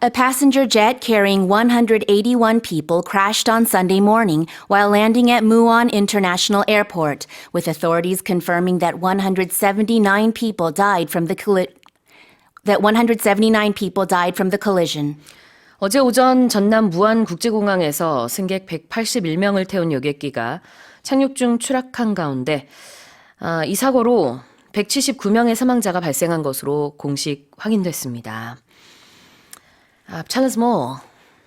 A passenger jet carrying 181 people crashed on Sunday morning while landing at Muon International Airport, with authorities confirming that 179 people died from the collision. 어제 오전 전남 무안 국제공항에서 승객 181명을 태운 여객기가 착륙 중 추락한 가운데 이 사고로 179명의 사망자가 발생한 것으로 공식 확인됐습니다. Tell us more.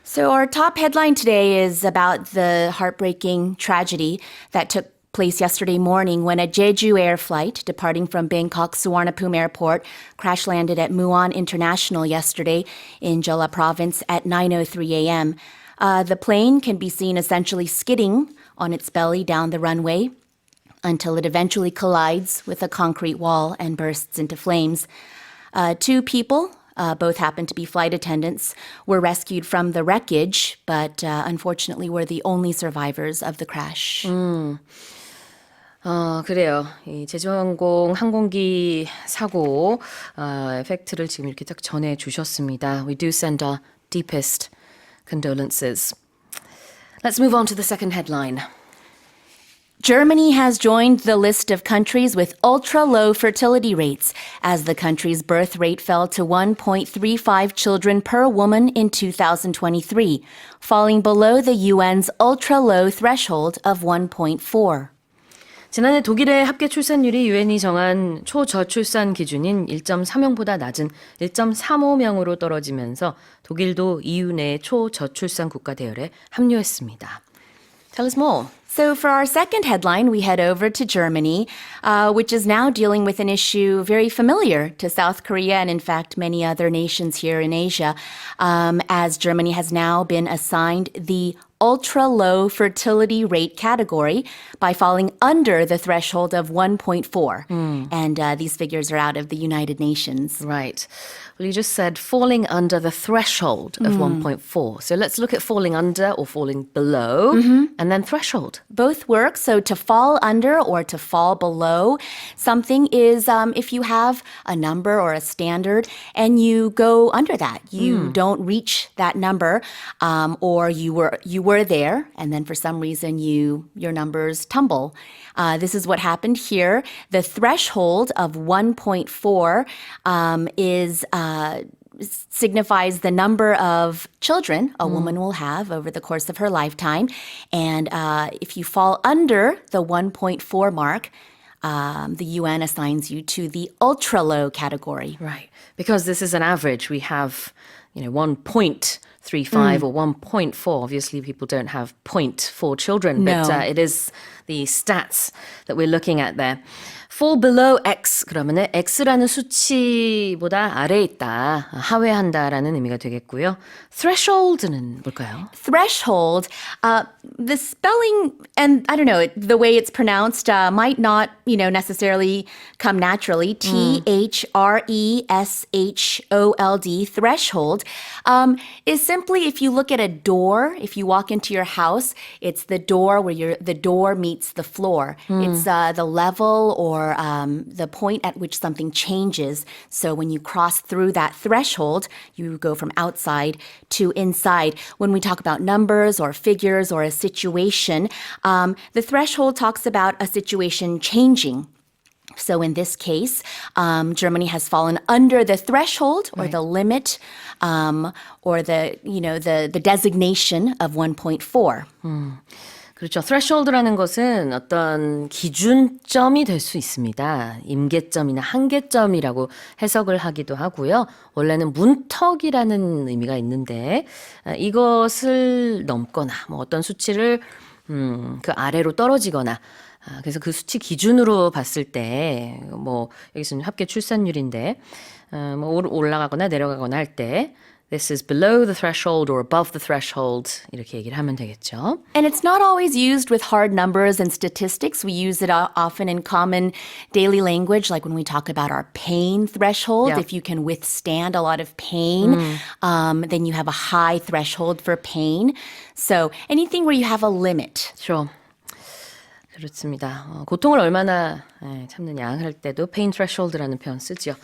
So our top headline today is about the heartbreaking tragedy that took place yesterday morning when a Jeju Air flight departing from Bangkok Suvarnabhumi Airport crash landed at Muon International yesterday in Jeolla Province at 9:03 a.m. The plane can be seen essentially skidding on its belly down the runway until it eventually collides with a concrete wall and bursts into flames. Two people, both happened to be flight attendants, were rescued from the wreckage, but unfortunately were the only survivors of the crash. 그래요. 이 제주항공 항공기 사고 팩트를 지금 이렇게 딱 전해 주셨습니다. We do send our deepest condolences. Let's move on to the second headline. Germany has joined the list of countries with ultra-low fertility rates as the country's birth rate fell to 1.35 children per woman in 2023, falling below the UN's ultra-low threshold of 1.4. 지난해 독일의 합계 출산율이 유엔이 정한 초저출산 기준인 1.3명보다 낮은 1.35명으로 떨어지면서 독일도 EU 내 초저출산 국가 대열에 합류했습니다. Tell us more. So for our second headline, we head over to Germany, which is now dealing with an issue very familiar to South Korea and, in fact, many other nations here in Asia, as Germany has now been assigned the ultra-low fertility rate category by falling under the threshold of 1.4. And these figures are out of the United Nations. Right. Well, you just said falling under the threshold of 1.4. So let's look at falling under or falling below and then threshold. Both work. So to fall under or to fall below something is if you have a number or a standard and you go under that. You don't reach that number or you were there and then for some reason your numbers tumble. This is what happened here. The threshold of 1.4 signifies the number of children a woman will have over the course of her lifetime. And if you fall under the 1.4 mark, the UN assigns you to the ultra-low category. Right. Because this is an average. We have, 1.35 or 1.4. Obviously, people don't have 0.4 children, but No. it is the stats that we're looking at there. Fall below X 그러면은 X라는 수치보다 아래에 있다, 하회한다라는 의미가 되겠고요. Threshold는 뭘까요? Threshold, the spelling, and I don't know, the way it's pronounced might not, necessarily come naturally. Threshold, threshold, is simply if you look at a door, if you walk into your house, it's the door where the door meets the floor. It's the level or the point at which something changes. So when you cross through that threshold, you go from outside to inside. When we talk about numbers or figures or a situation, the threshold talks about a situation changing. So in this case, Germany has fallen under the threshold or the limit or the designation of 1.4. 그렇죠. threshold라는 것은 어떤 기준점이 될 수 있습니다. 임계점이나 한계점이라고 해석을 하기도 하고요. 원래는 문턱이라는 의미가 있는데 이것을 넘거나 어떤 수치를 그 아래로 떨어지거나 그래서 그 수치 기준으로 봤을 때 여기서는 합계 출산율인데 올라가거나 내려가거나 할 때 This is below the threshold or above the threshold 이렇게 얘기를 하면 되겠죠. And it's not always used with hard numbers and statistics. We use it often in common daily language, like when we talk about our pain threshold. Yeah. If you can withstand a lot of pain, then you have a high threshold for pain. So anything where you have a limit. Sure. 그렇습니다. 고통을 얼마나 참느냐 할 때도 pain threshold라는 표현 쓰지요.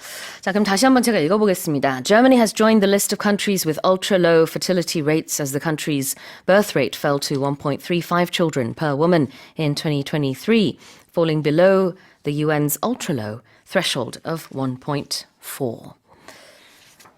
자, 그럼 다시 한번 제가 읽어보겠습니다. Germany has joined the list of countries with ultra-low fertility rates as the country's birth rate fell to 1.35 children per woman in 2023, falling below the UN's ultra-low threshold of 1.4.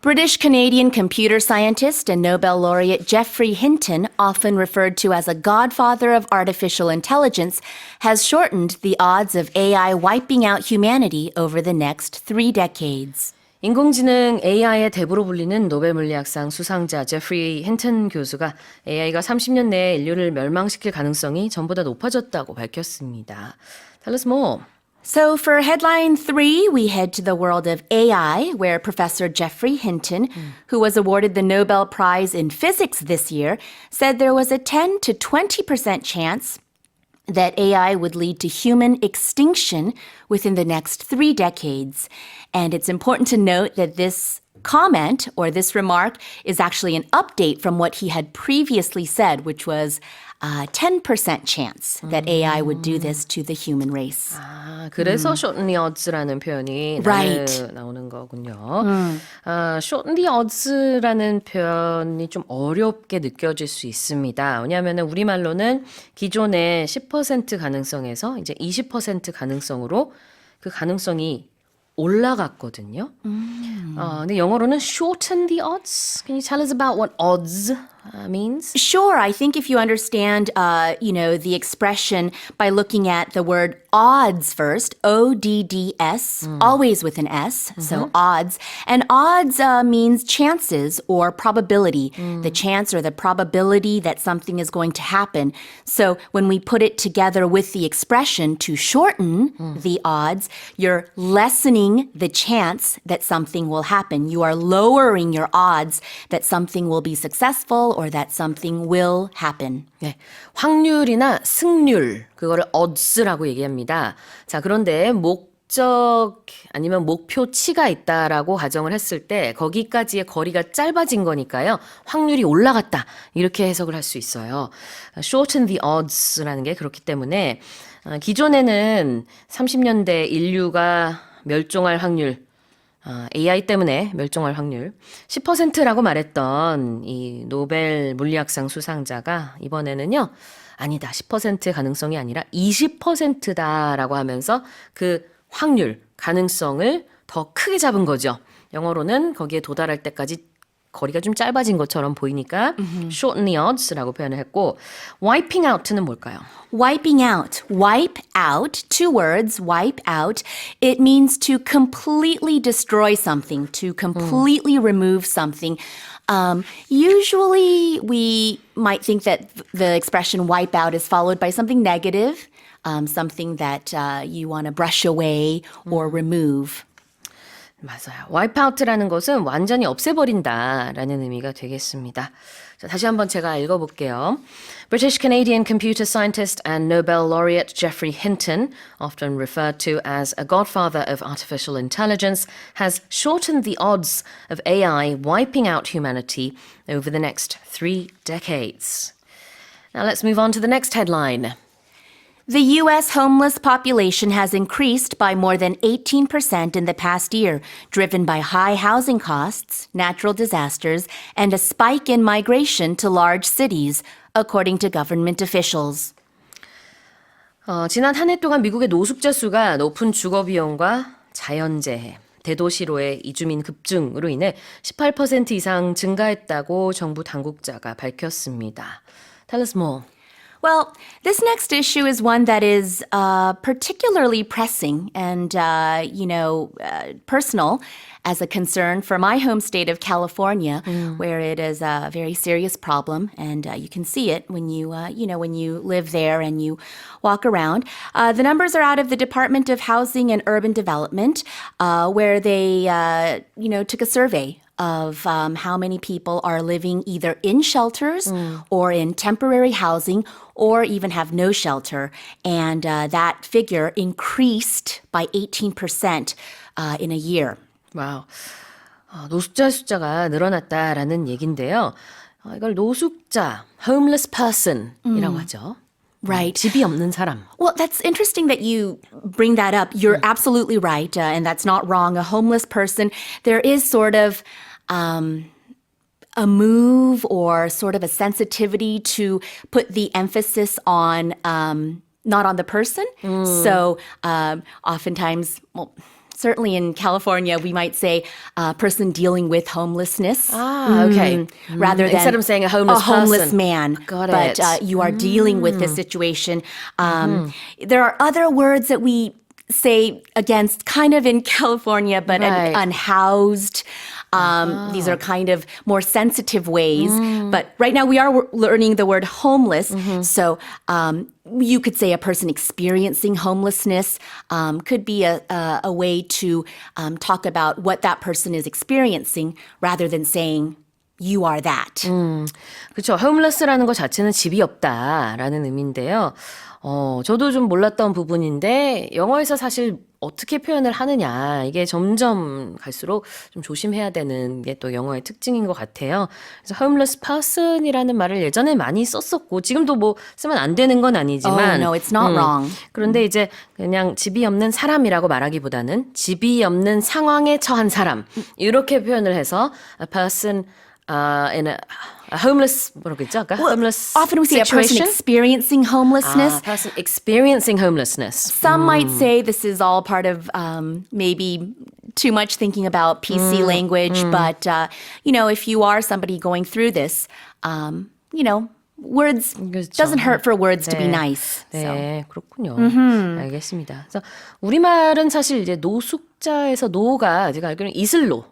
British Canadian computer scientist and Nobel laureate Geoffrey Hinton, often referred to as a godfather of artificial intelligence, has shortened the odds of AI wiping out humanity over the next 3 decades. 인공지능 AI의 대부로 불리는 노벨 물리학상 수상자 제프리 힌튼 교수가 AI가 30년 내에 인류를 멸망시킬 가능성이 전보다 높아졌다고 밝혔습니다. Tell us more. So for headline 3, we head to the world of AI, where Professor Geoffrey Hinton, who was awarded the Nobel Prize in Physics this year, said there was a 10 to 20% chance that AI would lead to human extinction within the next 3 decades. And it's important to note that this comment or this remark is actually an update from what he had previously said, which was a 10% chance that AI would do this to the human race. 아, 그래서 shorten the odds라는 표현이 Right. 나오는 거군요. shorten the odds라는 표현이 좀 어렵게 느껴질 수 있습니다. 왜냐하면 우리말로는 기존의 10% 가능성에서 이제 20% 가능성으로 그 가능성이 올라갔거든요. 근데 영어로는 shorten the odds. Can you tell us about what odds means? Sure, I think if you understand, the expression by looking at the word odds first, O-D-D-S, always with an S, so odds. And odds means chances or probability, the chance or the probability that something is going to happen. So when we put it together with the expression to shorten the odds, you're lessening the chance that something will happen. You are lowering your odds that something will be successful or that something will happen. 네, 확률이나 승률 그거를 odds라고 얘기합니다. 자, 그런데 목적 아니면 목표치가 있다라고 가정을 했을 때 거기까지의 거리가 짧아진 거니까요. 확률이 올라갔다 이렇게 해석을 할 수 있어요. shorten the odds라는 게 그렇기 때문에 기존에는 30년대 인류가 멸종할 확률 AI 때문에 멸종할 확률 10%라고 말했던 이 노벨 물리학상 수상자가 이번에는요. 아니다. 10% 가능성이 아니라 20%다라고 하면서 그 확률, 가능성을 더 크게 잡은 거죠. 영어로는 거기에 도달할 때까지 거리가 좀 짧아진 것처럼 보이니까 shorten the odds라고 표현을 했고 wiping out는 뭘까요? Wiping out. Wipe out. 2 words. Wipe out. It means to completely destroy something, to completely remove something. Usually we might think that the expression wipe out is followed by something negative, something that you want to brush away or remove. 맞아요. wipe out라는 것은 완전히 없애버린다라는 의미가 되겠습니다. 자, 다시 한번 제가 읽어볼게요. British Canadian computer scientist and Nobel laureate Geoffrey Hinton, often referred to as a godfather of artificial intelligence, has shortened the odds of AI wiping out humanity over the next 3 decades. Now let's move on to the next headline. The U.S. homeless population has increased by more than 18% in the past year, driven by high housing costs, natural disasters, and a spike in migration to large cities, according to government officials. 지난 한 해 동안 미국의 노숙자 수가 높은 주거 비용과 자연재해, 대도시로의 이주민 급증으로 인해 18% 이상 증가했다고 정부 당국자가 밝혔습니다. Tell us more. Well, this next issue is one that is particularly pressing and, personal as a concern for my home state of California, where it is a very serious problem, and you can see it when you, when you live there and you walk around. The numbers are out of the Department of Housing and Urban Development, where they, took a survey of how many people are living either in shelters or in temporary housing or even have no shelter. And that figure increased by 18% in a year. 와우. 노숙자 숫자가 늘어났다라는 얘긴데요. 이걸 노숙자, homeless person이라고 하죠. Right. 집이 없는 사람. Well, that's interesting that you bring that up. You're absolutely right, and that's not wrong. A homeless person, there is sort of a move or sort of a sensitivity to put the emphasis on not on the person. So oftentimes, well, certainly in California, we might say a person dealing with homelessness. Okay. Rather than Instead of saying a homeless person. man. Got but it. you are dealing with this situation. There are other words that we say against kind of in California, but Right. unhoused. These are kind of more sensitive ways. But right now we are learning the word homeless. So you could say a person experiencing homelessness could be a way to talk about what that person is experiencing rather than saying you are that. 그렇죠. homeless라는 것 자체는 집이 없다라는 의미인데요. 저도 좀 몰랐던 부분인데 영어에서 사실 어떻게 표현을 하느냐 이게 점점 갈수록 좀 조심해야 되는 게 또 영어의 특징인 것 같아요. 그래서 homeless person이라는 말을 예전에 많이 썼었고 지금도 뭐 쓰면 안 되는 건 아니지만 Oh, no, it's not wrong. 그런데 이제 그냥 집이 없는 사람이라고 말하기보다는 집이 없는 상황에 처한 사람 이렇게 표현을 해서 a person in a homeless 뭐라고 했죠? 아까 homeless Often we say a person situation? experiencing homelessness. person experiencing homelessness. Some might say this is all part of maybe too much thinking about PC language, but if you are somebody going through this, words 그렇죠. doesn't hurt for words to be nice. 네, 그렇군요. 알겠습니다. 그래서 우리말은 사실 이제 노숙자에서 노가 제가 알기로는 이슬로,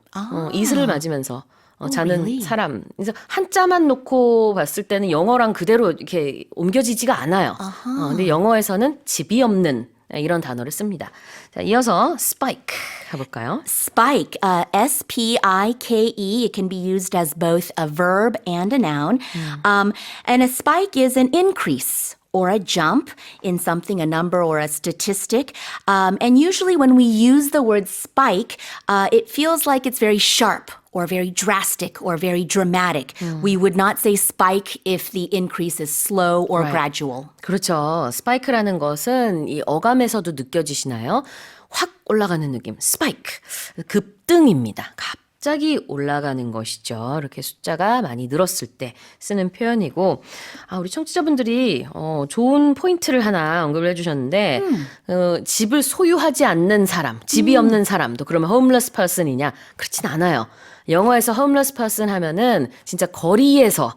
이슬을 맞으면서 자는 really? 사람. 그래서 한자만 놓고 봤을 때는 영어랑 그대로 이렇게 옮겨지지가 않아요. 근데 영어에서는 집이 없는 이런 단어를 씁니다. 자, 이어서 spike 해볼까요? Spike, S-P-I-K-E. It can be used as both a verb and a noun. And a spike is an increase or a jump in something, a number or a statistic. And usually when we use the word spike, it feels like it's very sharp or very drastic or very dramatic. We would not say spike if the increase is slow or gradual. 그렇죠. 스파이크라는 것은 이 어감에서도 느껴지시나요? 확 올라가는 느낌. 스파이크. 급등입니다. 갑자기 올라가는 것이죠. 이렇게 숫자가 많이 늘었을 때 쓰는 표현이고, 우리 청취자분들이 좋은 포인트를 하나 언급을 해주셨는데, 집을 소유하지 않는 사람, 집이 없는 사람도 그러면 homeless person이냐? 그렇진 않아요. 영어에서 homeless person 하면은 진짜 거리에서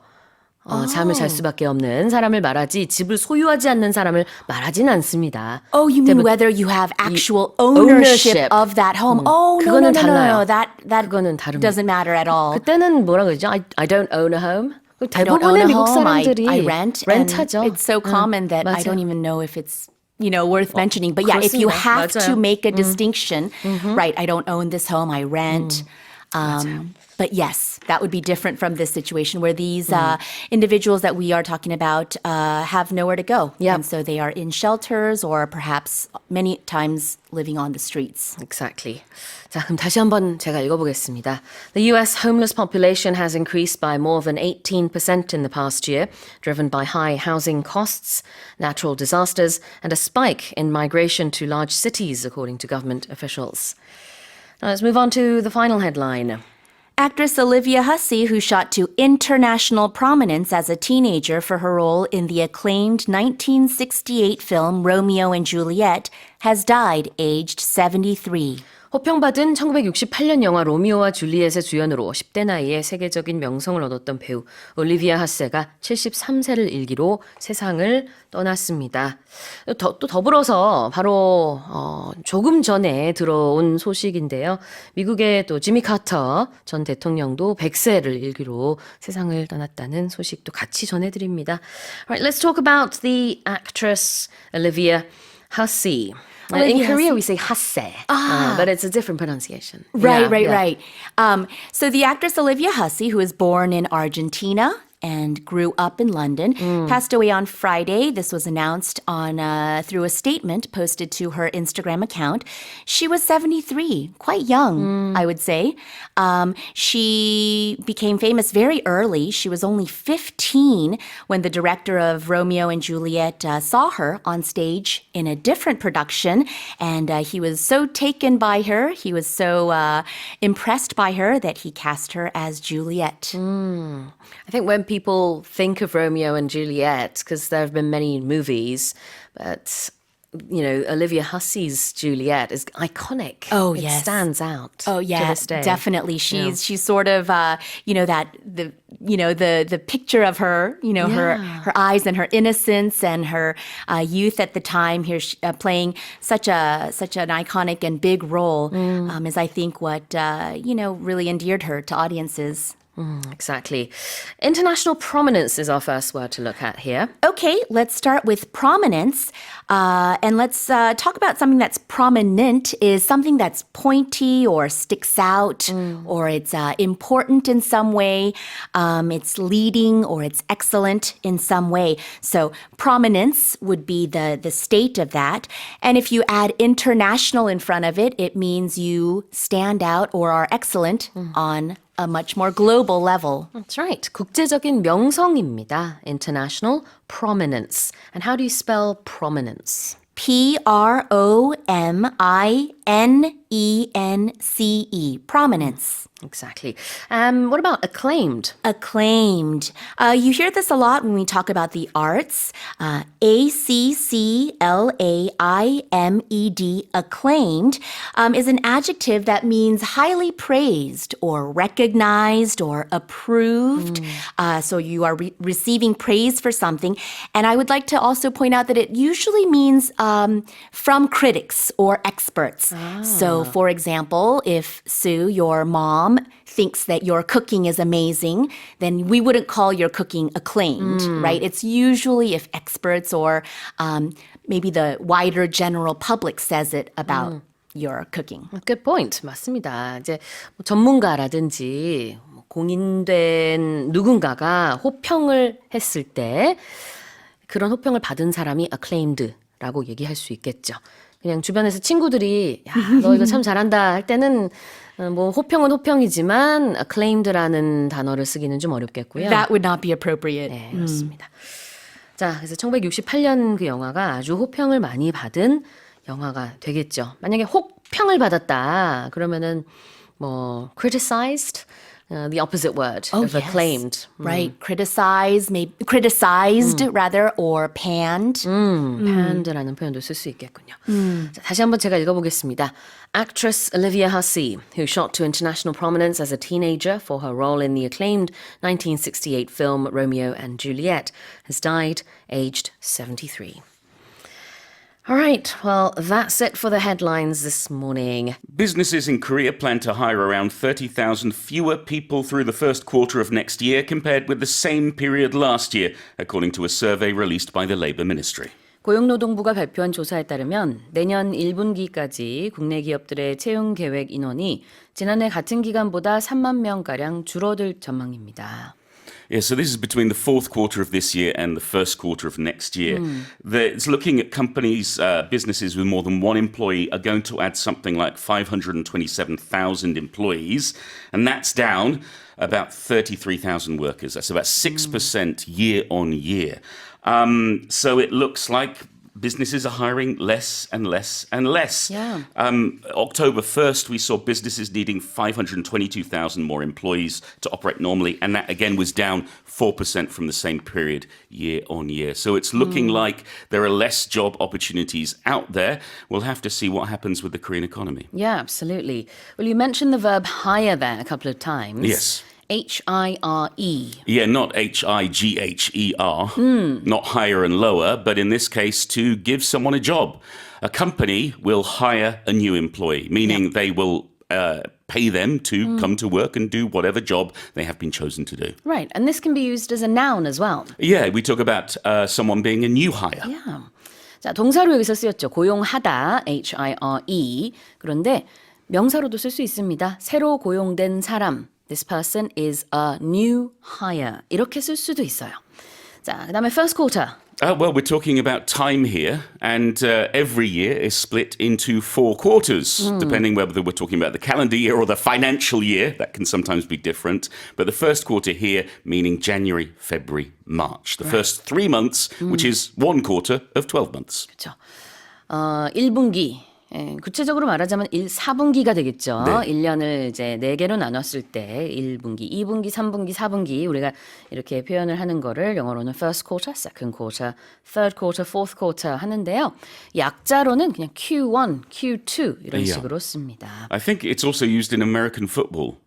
잠을 잘 수밖에 없는 사람을 말하지 집을 소유하지 않는 사람을 말하진 않습니다. Oh, you mean whether you have actual ownership of that home? Oh, no, no, 그거는 no, 달라요. no. That 그거는 다릅니다. doesn't matter at all. 그때는 뭐라 그러죠? I don't own a home. I don't own 대부분의 a 미국 home. 사람들이 I rent. And 렌트하죠. it's so common that I 맞아요. don't even know if it's worth mentioning. But yeah, if you 그렇습니다. have to 맞아요. make a distinction, right? I don't own this home. I rent. But yes, that would be different from this situation where these individuals that we are talking about have nowhere to go. Yep. And so they are in shelters or perhaps many times living on the streets. Exactly. 자, 그럼 다시 한번 제가 읽어보겠습니다. The US homeless population has increased by more than 18% in the past year, driven by high housing costs, natural disasters, and a spike in migration to large cities, according to government officials. Now let's move on to the final headline. Actress Olivia Hussey, who shot to international prominence as a teenager for her role in the acclaimed 1968 film Romeo and Juliet, has died aged 73. 호평받은 1968년 영화 로미오와 줄리엣의 주연으로 10대 나이에 세계적인 명성을 얻었던 배우 올리비아 하세가 73세를 일기로 세상을 떠났습니다. 또 더불어서 바로 조금 전에 들어온 소식인데요. 미국의 또 지미 카터 전 대통령도 100세를 일기로 세상을 떠났다는 소식도 같이 전해드립니다. Right, let's talk about the actress Olivia Hussey. In Olivia Korea, we say Hasse, but it's a different pronunciation. Right, Yeah, right, yeah. right. So the actress Olivia Hussey, who was born in Argentina and grew up in London. Passed away on Friday. This was announced on through a statement posted to her Instagram account. She was 73, quite young, I would say. She became famous very early. She was only 15 when the director of Romeo and Juliet saw her on stage in a different production, and he was so taken by her, he was so impressed by her that he cast her as Juliet. I think when people think of Romeo and Juliet, because there have been many movies, but you know, Olivia Hussey's Juliet is iconic. Oh, it yes. stands out. Oh to yeah, this day. definitely. She's sort of the picture of her, her eyes and her innocence and her youth at the time. Here, playing such an iconic and big role is, I think, what really endeared her to audiences. Exactly. International prominence is our first word to look at here. Okay, let's start with prominence. And let's talk about something that's prominent is something that's pointy or sticks out or it's important in some way. It's leading or it's excellent in some way. So prominence would be the state of that. And if you add international in front of it, it means you stand out or are excellent on a much more global level. That's right. 국제적인 명성입니다. International prominence. And how do you spell prominence? Prominence. Prominence. Exactly. What about acclaimed? Acclaimed. You hear this a lot when we talk about the arts. ACCLAIMED, acclaimed, is an adjective that means highly praised or recognized or approved. So you are receiving praise for something. And I would like to also point out that it usually means from critics or experts. So for example, if Sue, your mom, thinks that your cooking is amazing, then we wouldn't call your cooking acclaimed, right? It's usually if experts or maybe the wider general public says it about your cooking. Good point. 맞습니다. 이제 뭐 전문가라든지 공인된 누군가가 호평을 했을 때 그런 호평을 받은 사람이 acclaimed라고 얘기할 수 있겠죠. 그냥 주변에서 친구들이 야, 너 이거 참 잘한다 할 때는 뭐 호평은 호평이지만 acclaimed라는 단어를 쓰기는 좀 어렵겠고요. That would not be appropriate. 네, 그렇습니다. 자, 그래서 1968년 그 영화가 아주 호평을 많이 받은 영화가 되겠죠. 만약에 혹평을 받았다 그러면은 뭐 criticized, the opposite word of yes. acclaimed. Right. Criticized rather, or panned. pand라는 표현도 쓸 수 있겠군요. 자, 다시 한번 제가 읽어보겠습니다. Actress Olivia Hussey, who shot to international prominence as a teenager for her role in the acclaimed 1968 film Romeo and Juliet, has died aged 73. All right, well, that's it for the headlines this morning. Businesses in Korea plan to hire around 30,000 fewer people through the first quarter of next year compared with the same period last year, according to a survey released by the Labour Ministry. 고용노동부가 발표한 조사에 따르면 내년 1분기까지 국내 기업들의 채용 계획 인원이 지난해 같은 기간보다 3만 명가량 줄어들 전망입니다. Yeah, so this is between the fourth quarter of this year and the first quarter of next year. It's looking at companies, businesses with more than one employee are going to add something like 527,000 employees, and that's down about 33,000 workers. That's about 6% year on year. So it looks like businesses are hiring less and less and less. Yeah. October 1st, we saw businesses needing 522,000 more employees to operate normally, and that again was down 4% from the same period year on year. So it's looking like there are less job opportunities out there. We'll have to see what happens with the Korean economy. Yeah, absolutely. Well, you mentioned the verb hire there a couple of times. Yes. H-I-R-E. Yeah, not H-I-G-H-E-R, not higher and lower, but in this case, to give someone a job. A company will hire a new employee, meaning they will pay them to come to work and do whatever job they have been chosen to do. Right, and this can be used as a noun as well. Yeah, we talk about someone being a new hire. Yeah. 자, 동사로 여기서 쓰였죠. 고용하다, H-I-R-E. 그런데 명사로도 쓸 수 있습니다. 새로 고용된 사람. This person is a new hire. 이렇게 쓸 수도 있어요. 자, 그다음에 first quarter. Well, we're talking about time here, and every year is split into 4 quarters, depending whether we're talking about the calendar year or the financial year. That can sometimes be different. But the first quarter here meaning January, February, March. The first 3 months, which is 1 quarter of 12 months. 그렇죠. 1분기. 예, 구체적으로 말하자면 4분기가 되겠죠. 네. 1년을 이제 4개로 나눴을 때 1분기, 2분기, 3분기, 4분기 우리가 이렇게 표현을 하는 거를 영어로는 first quarter, second quarter, third quarter, fourth quarter 하는데요. 약자로는 그냥 Q1, Q2 이런 Yeah. 식으로 씁니다. I think it's also used in American football.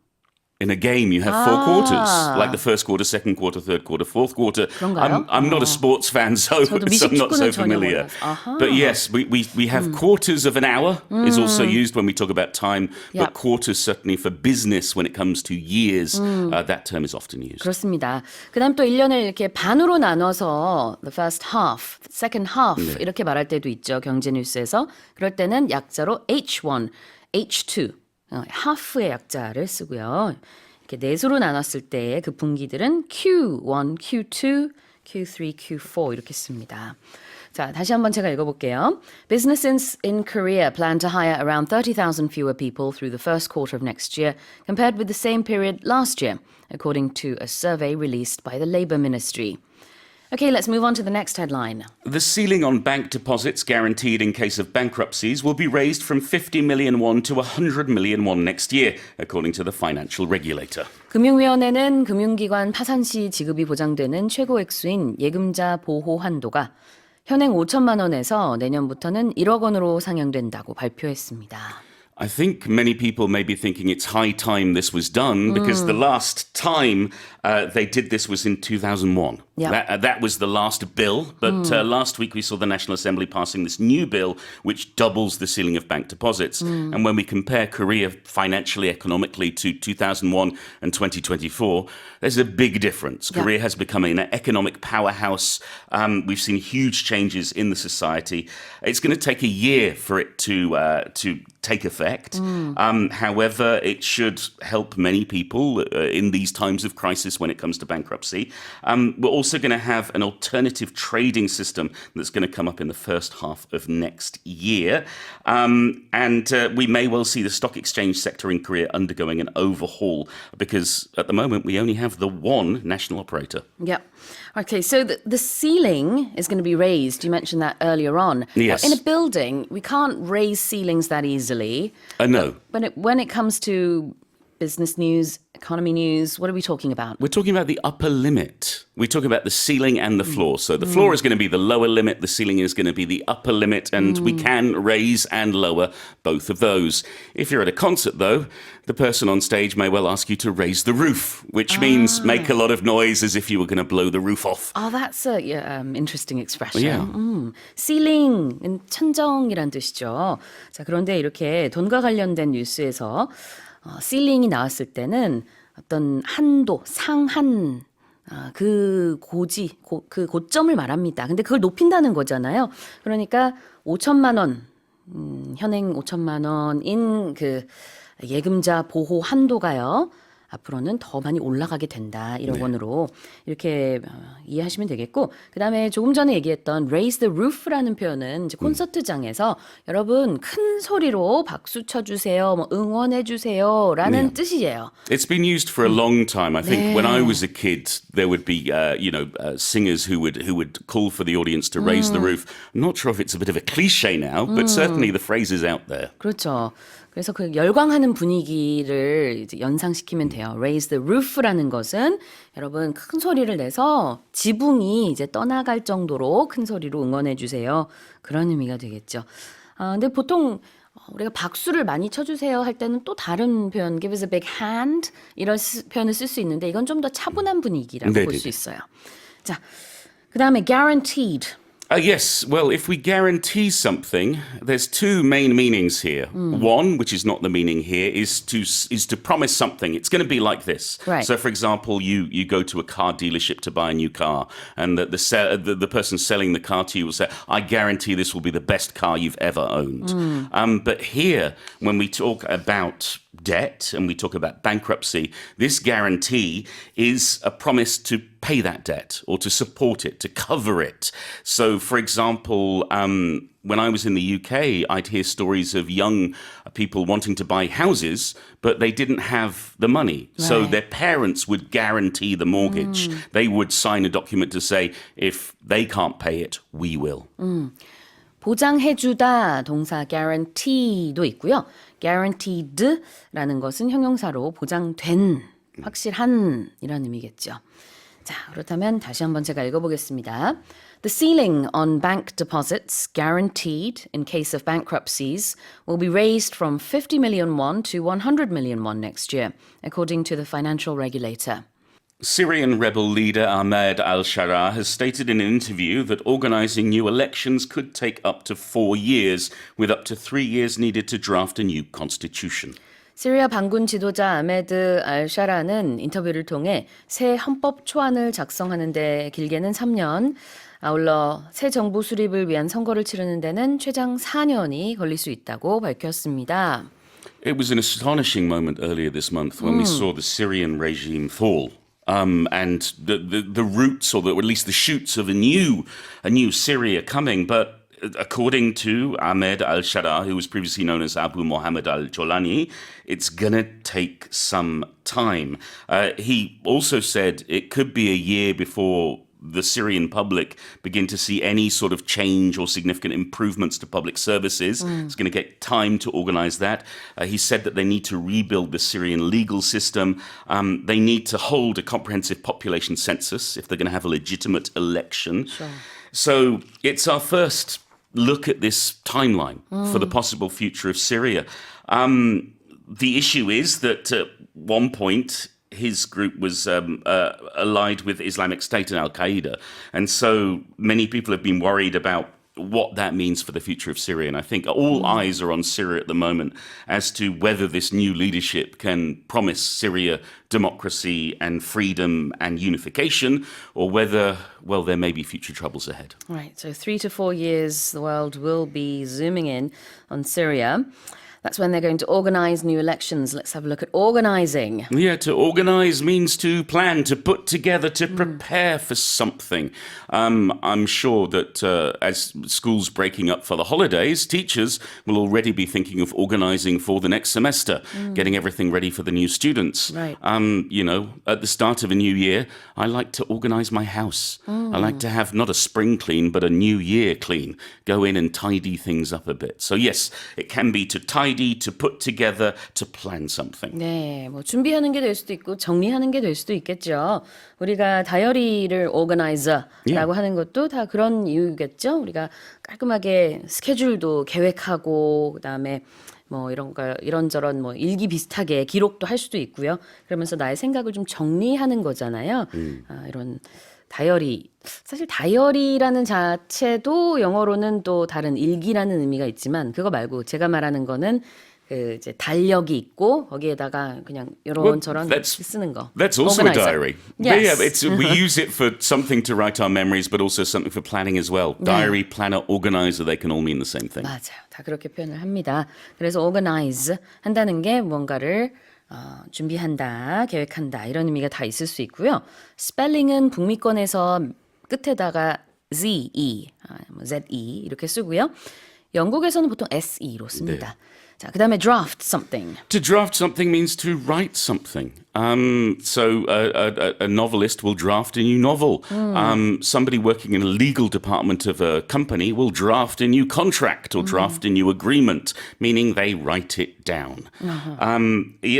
In a game, you have 4 quarters, like the first quarter, second quarter, third quarter, fourth quarter. 그런가요? I'm not a sports fan, so 저도 I'm not so 미식축구는 전혀 familiar. 몰라서. 아하. But yes, we have quarters of an hour is also used when we talk about time, Yep. but quarters certainly for business when it comes to years, that term is often used. 그렇습니다. 그다음 또 1년을 이렇게 반으로 나눠서 the first half, second half 이렇게 말할 때도 있죠. 경제 뉴스에서. 그럴 때는 약자로 H1, H2, half의 약자를 쓰고요. 이렇게 넷으로 나눴을 때의 그 분기들은 Q1, Q2, Q3, Q4 이렇게 씁니다. 자, 다시 한번 제가 읽어볼게요. Businesses in Korea plan to hire around 30,000 fewer people through the first quarter of next year compared with the same period last year, according to a survey released by the Labour Ministry. Okay, let's move on to the next headline. The ceiling on bank deposits guaranteed in case of bankruptcies will be raised from 50 million won to 100 million won next year, according to the financial regulator. 금융위원회는 금융기관 파산 시 지급이 보장되는 최고 액수인 예금자 보호 한도가 현행 5천만 원에서 내년부터는 1억 원으로 상향된다고 발표했습니다. I think many people may be thinking it's high time this was done because the last time they did this was in 2001. Yep. That was the last bill. But last week we saw the National Assembly passing this new bill which doubles the ceiling of bank deposits. And when we compare Korea financially, economically to 2001 and 2024, there's a big difference. Yep. Korea has become an economic powerhouse. We've seen huge changes in the society. It's going to take a year for it to take effect. However, it should help many people in these times of crisis when it comes to bankruptcy. We're also going to have an alternative trading system that's going to come up in the first half of next year. And we may well see the stock exchange sector in Korea undergoing an overhaul because at the moment we only have the one national operator. Yeah. Okay, so the ceiling is going to be raised. You mentioned that earlier on. Yes. In a building, we can't raise ceilings that easily. No. But when it comes to business news, economy news, what are we talking about? We're talking about the upper limit. We're talking about the ceiling and the floor. So the floor is going to be the lower limit, the ceiling is going to be the upper limit, and we can raise and lower both of those. If you're at a concert, though, the person on stage may well ask you to raise the roof, which means make a lot of noise as if you were going to blow the roof off. Oh, that's a interesting expression. Yeah. ceiling은 천정이란 뜻이죠. 자, 그런데 이렇게 돈과 관련된 뉴스에서 ceiling이 나왔을 때는 어떤 한도, 상한 그 그 고점을 말합니다. 근데 그걸 높인다는 거잖아요. 그러니까 5천만 원, 현행 5천만 원인 그 예금자 보호 한도가요. 앞으로는 더 많이 올라가게 된다. 1억 원으로 이렇게 이해하시면 되겠고 그다음에 조금 전에 얘기했던 raise the roof라는 표현은 이제 콘서트장에서 여러분 큰 소리로 박수 쳐주세요, 뭐 응원해 주세요라는 뜻이에요. It's been used for a long time. I think when I was a kid, there would be, singers who would call for the audience to raise the roof. I'm not sure if it's a bit of a cliche now, but certainly the phrase is out there. 그렇죠. 그래서 그 열광하는 분위기를 이제 연상시키면 돼요. Raise the roof라는 것은 여러분 큰 소리를 내서 지붕이 이제 떠나갈 정도로 큰 소리로 응원해 주세요. 그런 의미가 되겠죠. 근데 보통 우리가 박수를 많이 쳐주세요 할 때는 또 다른 표현, give us a big hand 이런 표현을 쓸 수 있는데 이건 좀 더 차분한 분위기라고 볼 수 있어요. 자, 그 다음에 guaranteed. Yes, well, if we guarantee something, there's two main meanings here. One, which is not the meaning here, is to promise something. It's going to be like this. Right. So, for example, you go to a car dealership to buy a new car, and the person selling the car to you will say, "I guarantee this will be the best car you've ever owned." But here, when we talk about debt and we talk about bankruptcy, this guarantee is a promise to pay that debt or to support it, to cover it. So, for example, when I was in the UK, I'd hear stories of young people wanting to buy houses, but they didn't have the money. So Right. their parents would guarantee the mortgage. They would sign a document to say, if they can't pay it, we will. 보장해주다 동사 guarantee도 있고요. guaranteed라는 것은 형용사로 보장된, 확실한 이런 의미겠죠. 자, 그렇다면 다시 한번 제가 읽어보겠습니다. The ceiling on bank deposits guaranteed in case of bankruptcies will be raised from 50 million won to 100 million won next year, according to the financial regulator. Syrian rebel leader Ahmed al-Shara has stated in an interview that organizing new elections could take up to 4 years, with up to 3 years needed to draft a new constitution. 시리아 반군 지도자 아메드 알샤라는 인터뷰를 통해 새 헌법 초안을 작성하는 데 길게는 3년, 아울러 새 정부 수립을 위한 선거를 치르는 데는 최장 4년이 걸릴 수 있다고 밝혔습니다. It was an astonishing moment earlier this month when we saw the Syrian regime fall. And the roots, or at least the shoots of a new Syria coming. But according to Ahmed al-Shara, who was previously known as Abu Mohammed al-Jolani, it's going to take some time. He also said it could be a year before the Syrian public begin to see any sort of change or significant improvements to public services. It's going to get time to organize that. He said that they need to rebuild the Syrian legal system. They need to hold a comprehensive population census if they're going to have a legitimate election. Sure. So it's our first look at this timeline for the possible future of Syria. The issue is that at one point, his group was allied with Islamic State and Al-Qaeda. And so many people have been worried about what that means for the future of Syria. And I think all eyes are on Syria at the moment as to whether this new leadership can promise Syria democracy and freedom and unification, or whether, well, there may be future troubles ahead. Right, so 3 to 4 years the world will be zooming in on Syria. That's when they're going to organize new elections. Let's have a look at organizing. Yeah, to organize means to plan, to put together, to prepare for something. I'm sure that as schools breaking up for the holidays, teachers will already be thinking of organizing for the next semester, getting everything ready for the new students. Right. You know, at the start of a new year, I like to organize my house. I like to have not a spring clean, but a new year clean. Go in and tidy things up a bit. So yes, it can be to tidy, to put together, to plan something. 네, 뭐 준비하는 게 될 수도 있고 정리하는 게 될 수도 있겠죠. 우리가 다이어리를 organize라고 하는 것도 다 그런 이유겠죠. 우리가 깔끔하게 스케줄도 계획하고 그다음에 뭐 이런저런 뭐 일기 비슷하게 기록도 할 수도 있고요. 그러면서 나의 생각을 좀 정리하는 거잖아요. 이런 다이어리. 사실 다이어리라는 자체도 영어로는 또 다른 일기라는 의미가 있지만 그거 말고 제가 말하는 거는 그 이제 달력이 있고 거기에다가 그냥 이런저런 쓰는 거. That's also Organizer. a diary. Yes. Yeah, we use it for something to write our memories, but also something for planning as well. Diary, planner, organizer, they can all mean the same thing. 맞아요. 다 그렇게 표현을 합니다. 그래서 organize 한다는 게 뭔가를 준비한다, 계획한다 이런 의미가 다 있을 수 있고요. 스펠링은 북미권에서 끝에다가 ZE, ZE 이렇게 쓰고요. 영국에서는 보통 SE로 씁니다. 자, 그다음에 draft something. To draft something means to write something. So a novelist will draft a new novel. Somebody working in a legal department of a company will draft a new contract or draft a new agreement, meaning they write it down.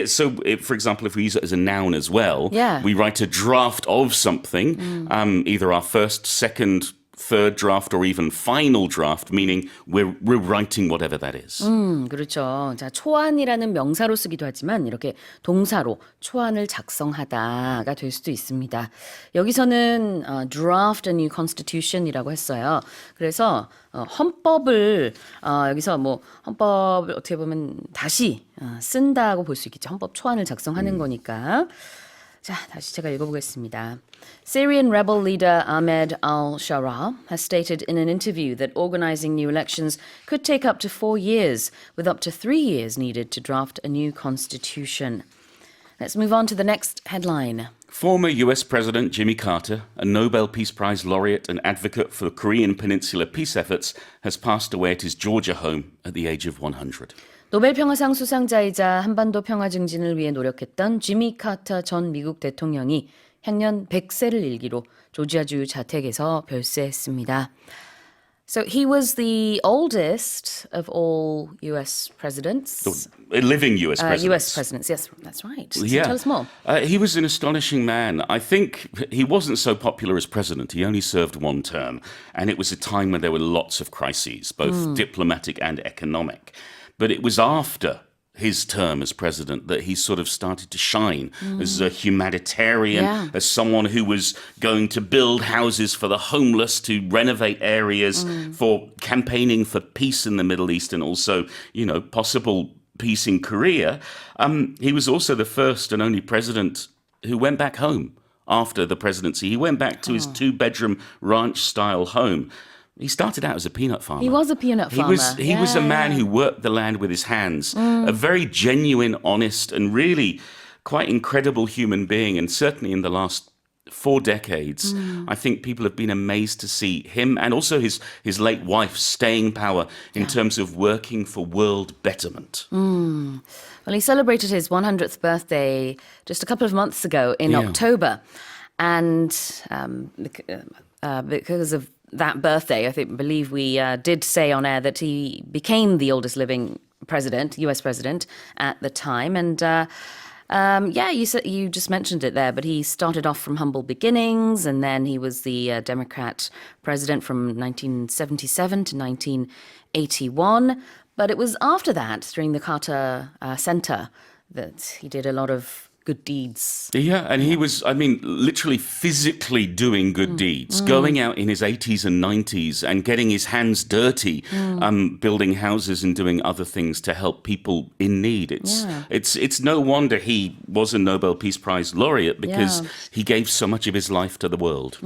So, for example, if we use it as a noun as well, we write a draft of something, either our first, second, third draft or even final draft, meaning we're writing whatever that is. 그렇죠. 자, 초안이라는 명사로 쓰기도 하지만 이렇게 동사로 초안을 작성하다가 될 수도 있습니다. 여기서는 draft a new constitution이라고 했어요. 그래서 헌법을 여기서 뭐 헌법을 어떻게 보면 다시 쓴다고 볼 수 있겠죠. 헌법 초안을 작성하는 거니까. 자, 다시 제가 읽어보겠습니다. Syrian rebel leader Ahmed al-Sharaa has stated in an interview that organizing new elections could take up to 4 years, with up to 3 years needed to draft a new constitution. Let's move on to the next headline. Former US President Jimmy Carter, a Nobel Peace Prize laureate and advocate for the Korean Peninsula peace efforts, has passed away at his Georgia home at the age of 100. 노벨 평화상 수상자이자 한반도 평화 증진을 위해 노력했던 지미 카터 전 미국 대통령이 향년 100세를 일기로 조지아주 자택에서 별세했습니다. So he was the oldest of all US presidents. Living US presidents. US presidents, yes, that's right. So Yeah. tell us more. He was an astonishing man. I think he wasn't so popular as president. He only served one term. And it was a time when there were lots of crises, both diplomatic and economic. But it was after his term as president that he sort of started to shine as a humanitarian, Yeah. as someone who was going to build houses for the homeless, to renovate areas, for campaigning for peace in the Middle East and also, possible peace in Korea. He was also the first and only president who went back home after the presidency. He went back to his 2-bedroom ranch-style home. He started out as a peanut farmer. He was a peanut farmer. He was a man who worked the land with his hands. A very genuine, honest, and really quite incredible human being. And certainly in the last 4 decades, I think people have been amazed to see him and also his late wife's staying power in terms of working for world betterment. Well, he celebrated his 100th birthday just a couple of months ago in Yeah. October. And because of that birthday, believe we did say on air that he became the oldest living president, US president at the time. And you just mentioned it there, but he started off from humble beginnings, and then he was the Democrat president from 1977 to 1981. But it was after that, during the Carter Center, that he did a lot of good deeds. Yeah, and he was, literally physically doing good deeds, going out in his 80s and 90s and getting his hands dirty, building houses and doing other things to help people in need. It's no wonder he was a Nobel Peace Prize laureate because he gave so much of his life to the world.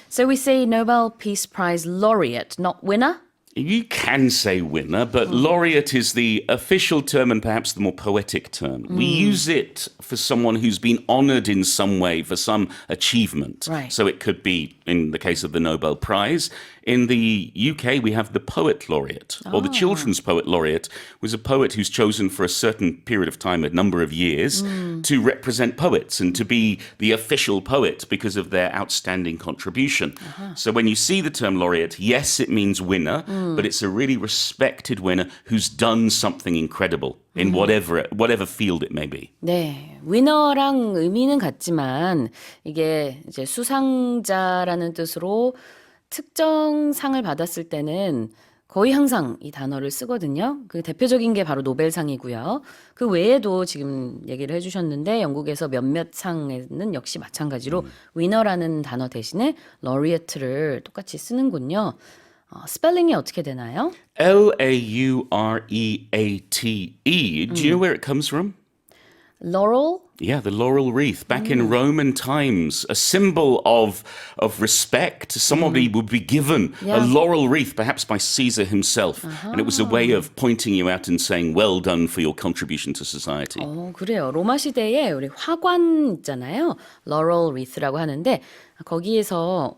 So we say Nobel Peace Prize laureate, not winner? You can say winner, but laureate is the official term and perhaps the more poetic term. We use it for someone who's been honored in some way for some achievement. Right. So it could be, in the case of the Nobel Prize, in the UK, we have the Poet Laureate, or the Children's Poet Laureate, was a poet who's chosen for a certain period of time, a number of years, to represent poets and to be the official poet because of their outstanding contribution. So when you see the term laureate, yes, it means winner, but it's a really respected winner who's done something incredible in whatever field it may be. 네, 위너랑 의미는 같지만 이게 이제 수상자라는 뜻으로 특정 상을 받았을 때는 거의 항상 이 단어를 쓰거든요. 그 대표적인 게 바로 노벨상이고요. 그 외에도 지금 얘기를 해주셨는데 영국에서 몇몇 상에는 역시 마찬가지로 위너라는 단어 대신에 laureate를 똑같이 쓰는군요. 스펠링이 어떻게 되나요? Laureate. Do you know where it comes from? Laurel? Yeah, the laurel wreath. Back in Roman times, a symbol of respect. Somebody would be given a laurel wreath, perhaps by Caesar himself. And it was a way of pointing you out and saying, well done for your contribution to society. 그래요. 로마 시대에 우리 화관 있잖아요. Laurel wreath라고 하는데 거기에서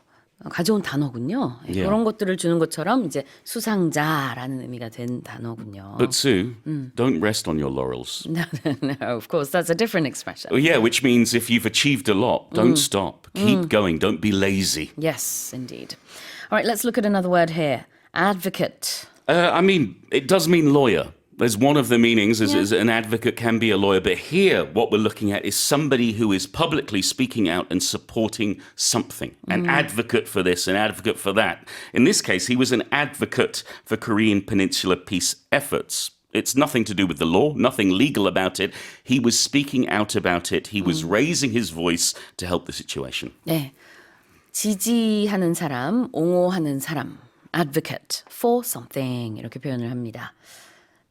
가져온 단어군요. 그런 것들을 주는 것처럼 이제 수상자라는 의미가 된 단어군요. But Sue, don't rest on your laurels. No, of course, that's a different expression. Yeah, which means if you've achieved a lot, don't stop. Keep going. Don't be lazy. Yes, indeed. All right, let's look at another word here. Advocate. It does mean lawyer. There's one of the meanings as an advocate can be a lawyer. But here, what we're looking at is somebody who is publicly speaking out and supporting something. An advocate for this, an advocate for that. In this case, he was an advocate for Korean Peninsula peace efforts. It's nothing to do with the law, nothing legal about it. He was speaking out about it. He was raising his voice to help the situation. 네, 지지하는 사람, 옹호하는 사람. Advocate for something 이렇게 표현을 합니다.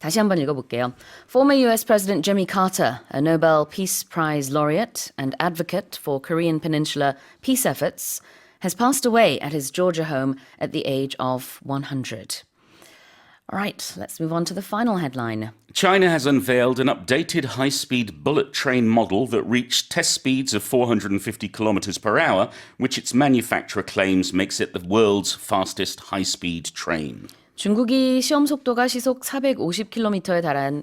다시 한번 읽어볼게요. Former US President Jimmy Carter, a Nobel Peace Prize laureate and advocate for Korean Peninsula peace efforts, has passed away at his Georgia home at the age of 100. All right, let's move on to the final headline. China has unveiled an updated high-speed bullet train model that reached test speeds of 450 kilometers per hour, which its manufacturer claims makes it the world's fastest high-speed train. 중국이 시험 속도가 시속 450km에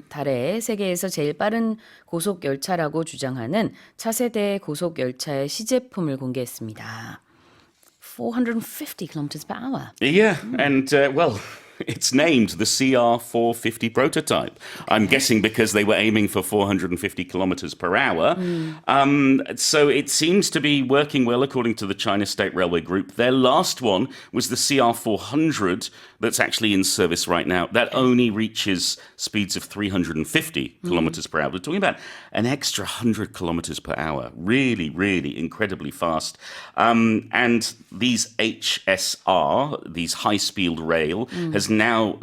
달해 세계에서 제일 빠른 고속 열차라고 주장하는 차세대 고속 열차의 시제품을 공개했습니다. 450 kilometers per hour. Yeah, and well, it's named the CR450 prototype. I'm guessing because they were aiming for 450 kilometers per hour. So it seems to be working well according to the China State Railway Group. Their last one was the CR400 that's actually in service right now. That only reaches speeds of 350 kilometers per hour. We're talking about an extra 100 kilometers per hour. Really, really incredibly fast. And these HSR, these high-speed rail, has now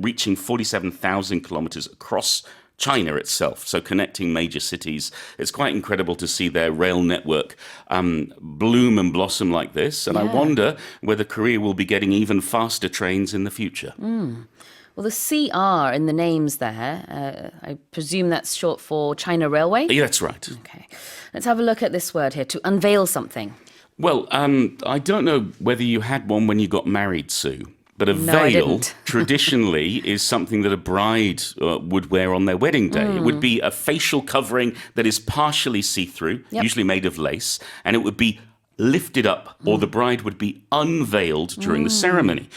reaching 47,000 kilometers across China itself, so connecting major cities. It's quite incredible to see their rail network bloom and blossom like this. And I wonder whether Korea will be getting even faster trains in the future. Well, the CR in the names there, I presume that's short for China Railway? Yeah, that's right. Okay. Let's have a look at this word here, to unveil something. Well, I don't know whether you had one when you got married, Sue. But a No, I veil didn't. traditionally is something that a bride would wear on their wedding day. It would be a facial covering that is partially see-through, usually made of lace, and it would be lifted up, or the bride would be unveiled during the ceremony.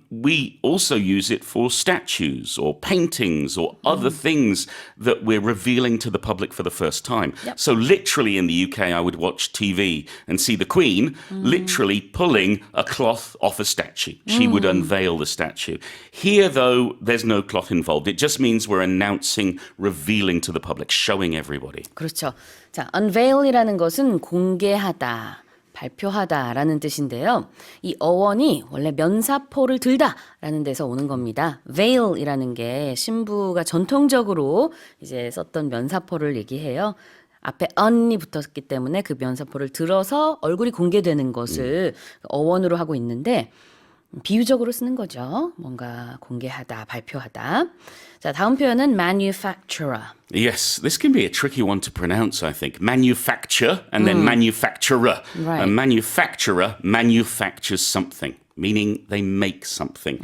We also use it for statues or paintings or other things that we're revealing to the public for the first time. So literally in the UK, I would watch TV and see the Queen literally pulling a cloth off a statue. She would unveil the statue. Here, though, there's no cloth involved. It just means we're announcing, revealing to the public, showing everybody. 그렇죠. 자, unveil이라는 것은 공개하다, 발표하다라는 뜻인데요. 이 어원이 원래 면사포를 들다라는 데서 오는 겁니다. veil이라는 게 신부가 전통적으로 이제 썼던 면사포를 얘기해요. 앞에 un이 붙었기 때문에 그 면사포를 들어서 얼굴이 공개되는 것을 어원으로 하고 있는데 비유적으로 쓰는 거죠. 뭔가 공개하다, 발표하다. 자, 다음 표현은 manufacturer. Yes, this can be a tricky one to pronounce, I think. Manufacture and then manufacturer. Right. A manufacturer manufactures something, meaning they make something.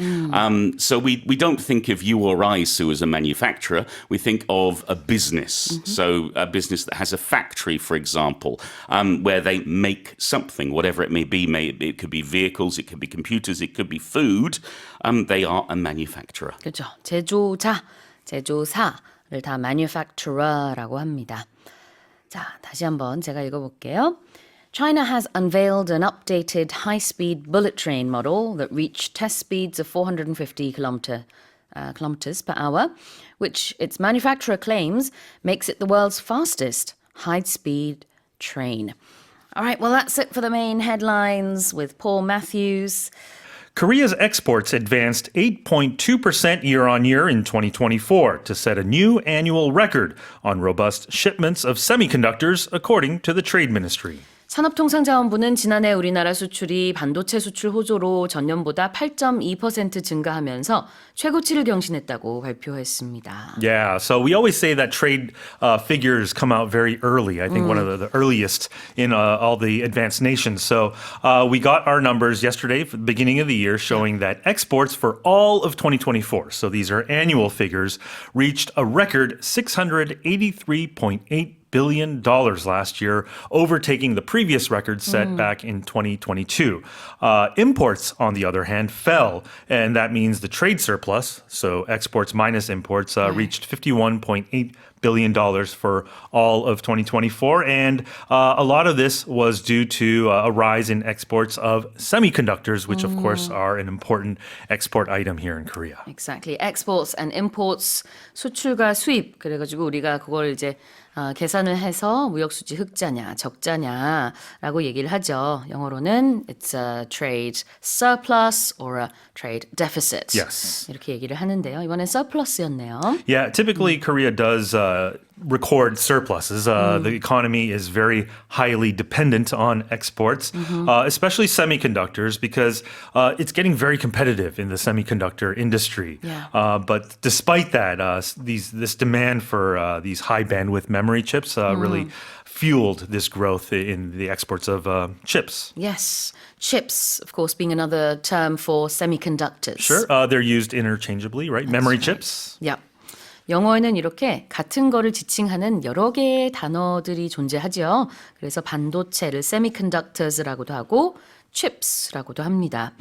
So we don't think of you or I, Sue, as a manufacturer. We think of a business. So a business that has a factory, for example, where they make something, whatever it may be. It could be vehicles, it could be computers, it could be food. They are a manufacturer. 그렇죠. 제조자, 제조사를 다 manufacturer라고 합니다. 자, 다시 한번 제가 읽어볼게요. China has unveiled an updated high-speed bullet train model that reached test speeds of 450 kilometers per hour, which its manufacturer claims makes it the world's fastest high-speed train. All right, well, that's it for the main headlines with Paul Matthews. Korea's exports advanced 8.2% year on year in 2024 to set a new annual record on robust shipments of semiconductors, according to the Trade Ministry. 산업통상자원부는 지난해 우리나라 수출이 반도체 수출 호조로 전년보다 8.2% 증가하면서 최고치를 경신했다고 발표했습니다. Yeah, so we always say that trade figures come out very early. I think one of the earliest in all the advanced nations. So we got our numbers yesterday, for the beginning of the year, showing that exports for all of 2024, so these are annual figures, reached a record $683.8 billion last year, overtaking the previous record set back in 2022. Imports, on the other hand, fell, and that means the trade surplus, so exports minus imports, reached $51.8 billion for all of 2024, and a lot of this was due to a rise in exports of semiconductors, which of course are an important export item here in Korea. Exactly. Exports and imports, 수출과 수입. 그래가지고 우리가 그걸 이제 계산을 해서 무역수지 흑자냐 적자냐라고 얘기를 하죠. 영어로는 it's a trade surplus or a trade deficit. Yes. 이렇게 얘기를 하는데요. 이번엔 surplus였네요. Yeah, typically Korea does record surpluses. The economy is very highly dependent on exports, especially semiconductors, because it's getting very competitive in the semiconductor industry. Yeah. But despite that, this demand for these high bandwidth memory chips really fueled this growth in the exports of chips. Yes. Chips, of course, being another term for semiconductors. Sure, they're used interchangeably, right? Memory chips. Yeah. 영어에는 이렇게 같은 거를 지칭하는 여러 개의 단어들이 존재하죠. 그래서 반도체를 semiconductors라고도 하고 chips라고도 합니다.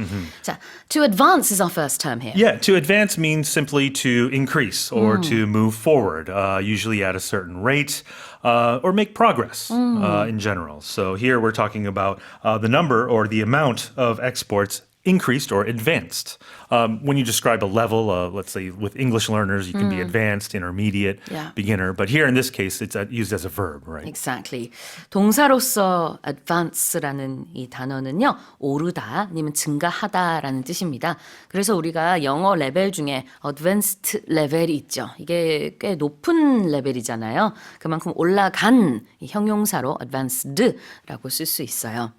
자, to advance is our first term here. Yeah, to advance means simply to increase or to move forward, usually at a certain rate, or make progress in general. So here we're talking about the number or the amount of exports increased or advanced. When you describe a level, let's say with English learners, you can be advanced, intermediate, Yeah. beginner. But here in this case, it's used as a verb, right? Exactly. 동사로서 advance라는 이 단어는요, 오르다 아니면 증가하다라는 뜻입니다. 그래서 우리가 영어 레벨 중에 advanced 레벨이 있죠. 이게 꽤 높은 레벨이잖아요. 그만큼 올라간 이 형용사로 advanced라고 쓸 수 있어요.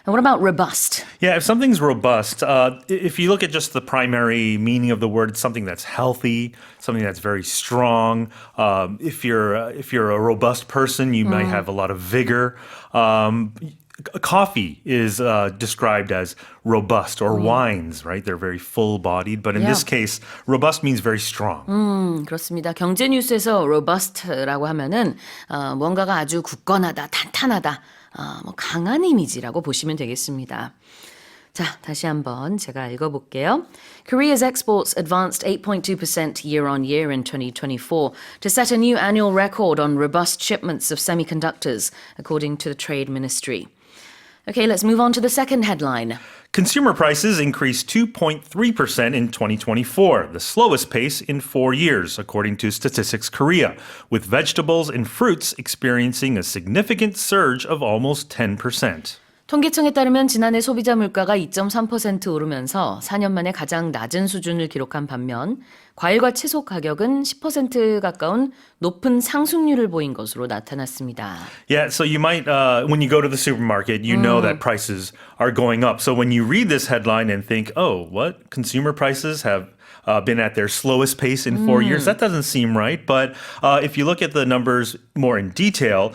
And what about robust? Yeah, if something's robust, if you look at just the primary meaning of the word, it's something that's healthy, something that's very strong. If you're a robust person, you might have a lot of vigor. Coffee is described as robust, or wines, right? They're very full-bodied, but in this Yeah. case, robust means very strong. 그렇습니다. 경제 뉴스에서 robust라고 하면은 뭔가가 아주 굳건하다, 탄탄하다, 뭐 강한 이미지라고 보시면 되겠습니다. 자, 다시 한번 제가 읽어볼게요. Korea's exports advanced 8.2% year on year in 2024 to set a new annual record on robust shipments of semiconductors, according to the Trade Ministry. Okay, let's move on to the second headline. Consumer prices increased 2.3% in 2024, the slowest pace in 4 years, according to Statistics Korea, with vegetables and fruits experiencing a significant surge of almost 10%. 통계청에 따르면 지난해 소비자 물가가 2.3% 오르면서 4년 만에 가장 낮은 수준을 기록한 반면 과일과 채소 가격은 10% 가까운 높은 상승률을 보인 것으로 나타났습니다. Yeah, so you might, when you go to the supermarket, you know that prices are going up. So when you read this headline and think, oh, what? Consumer prices have been at their slowest pace in 4 years. That doesn't seem right. But if you look at the numbers more in detail,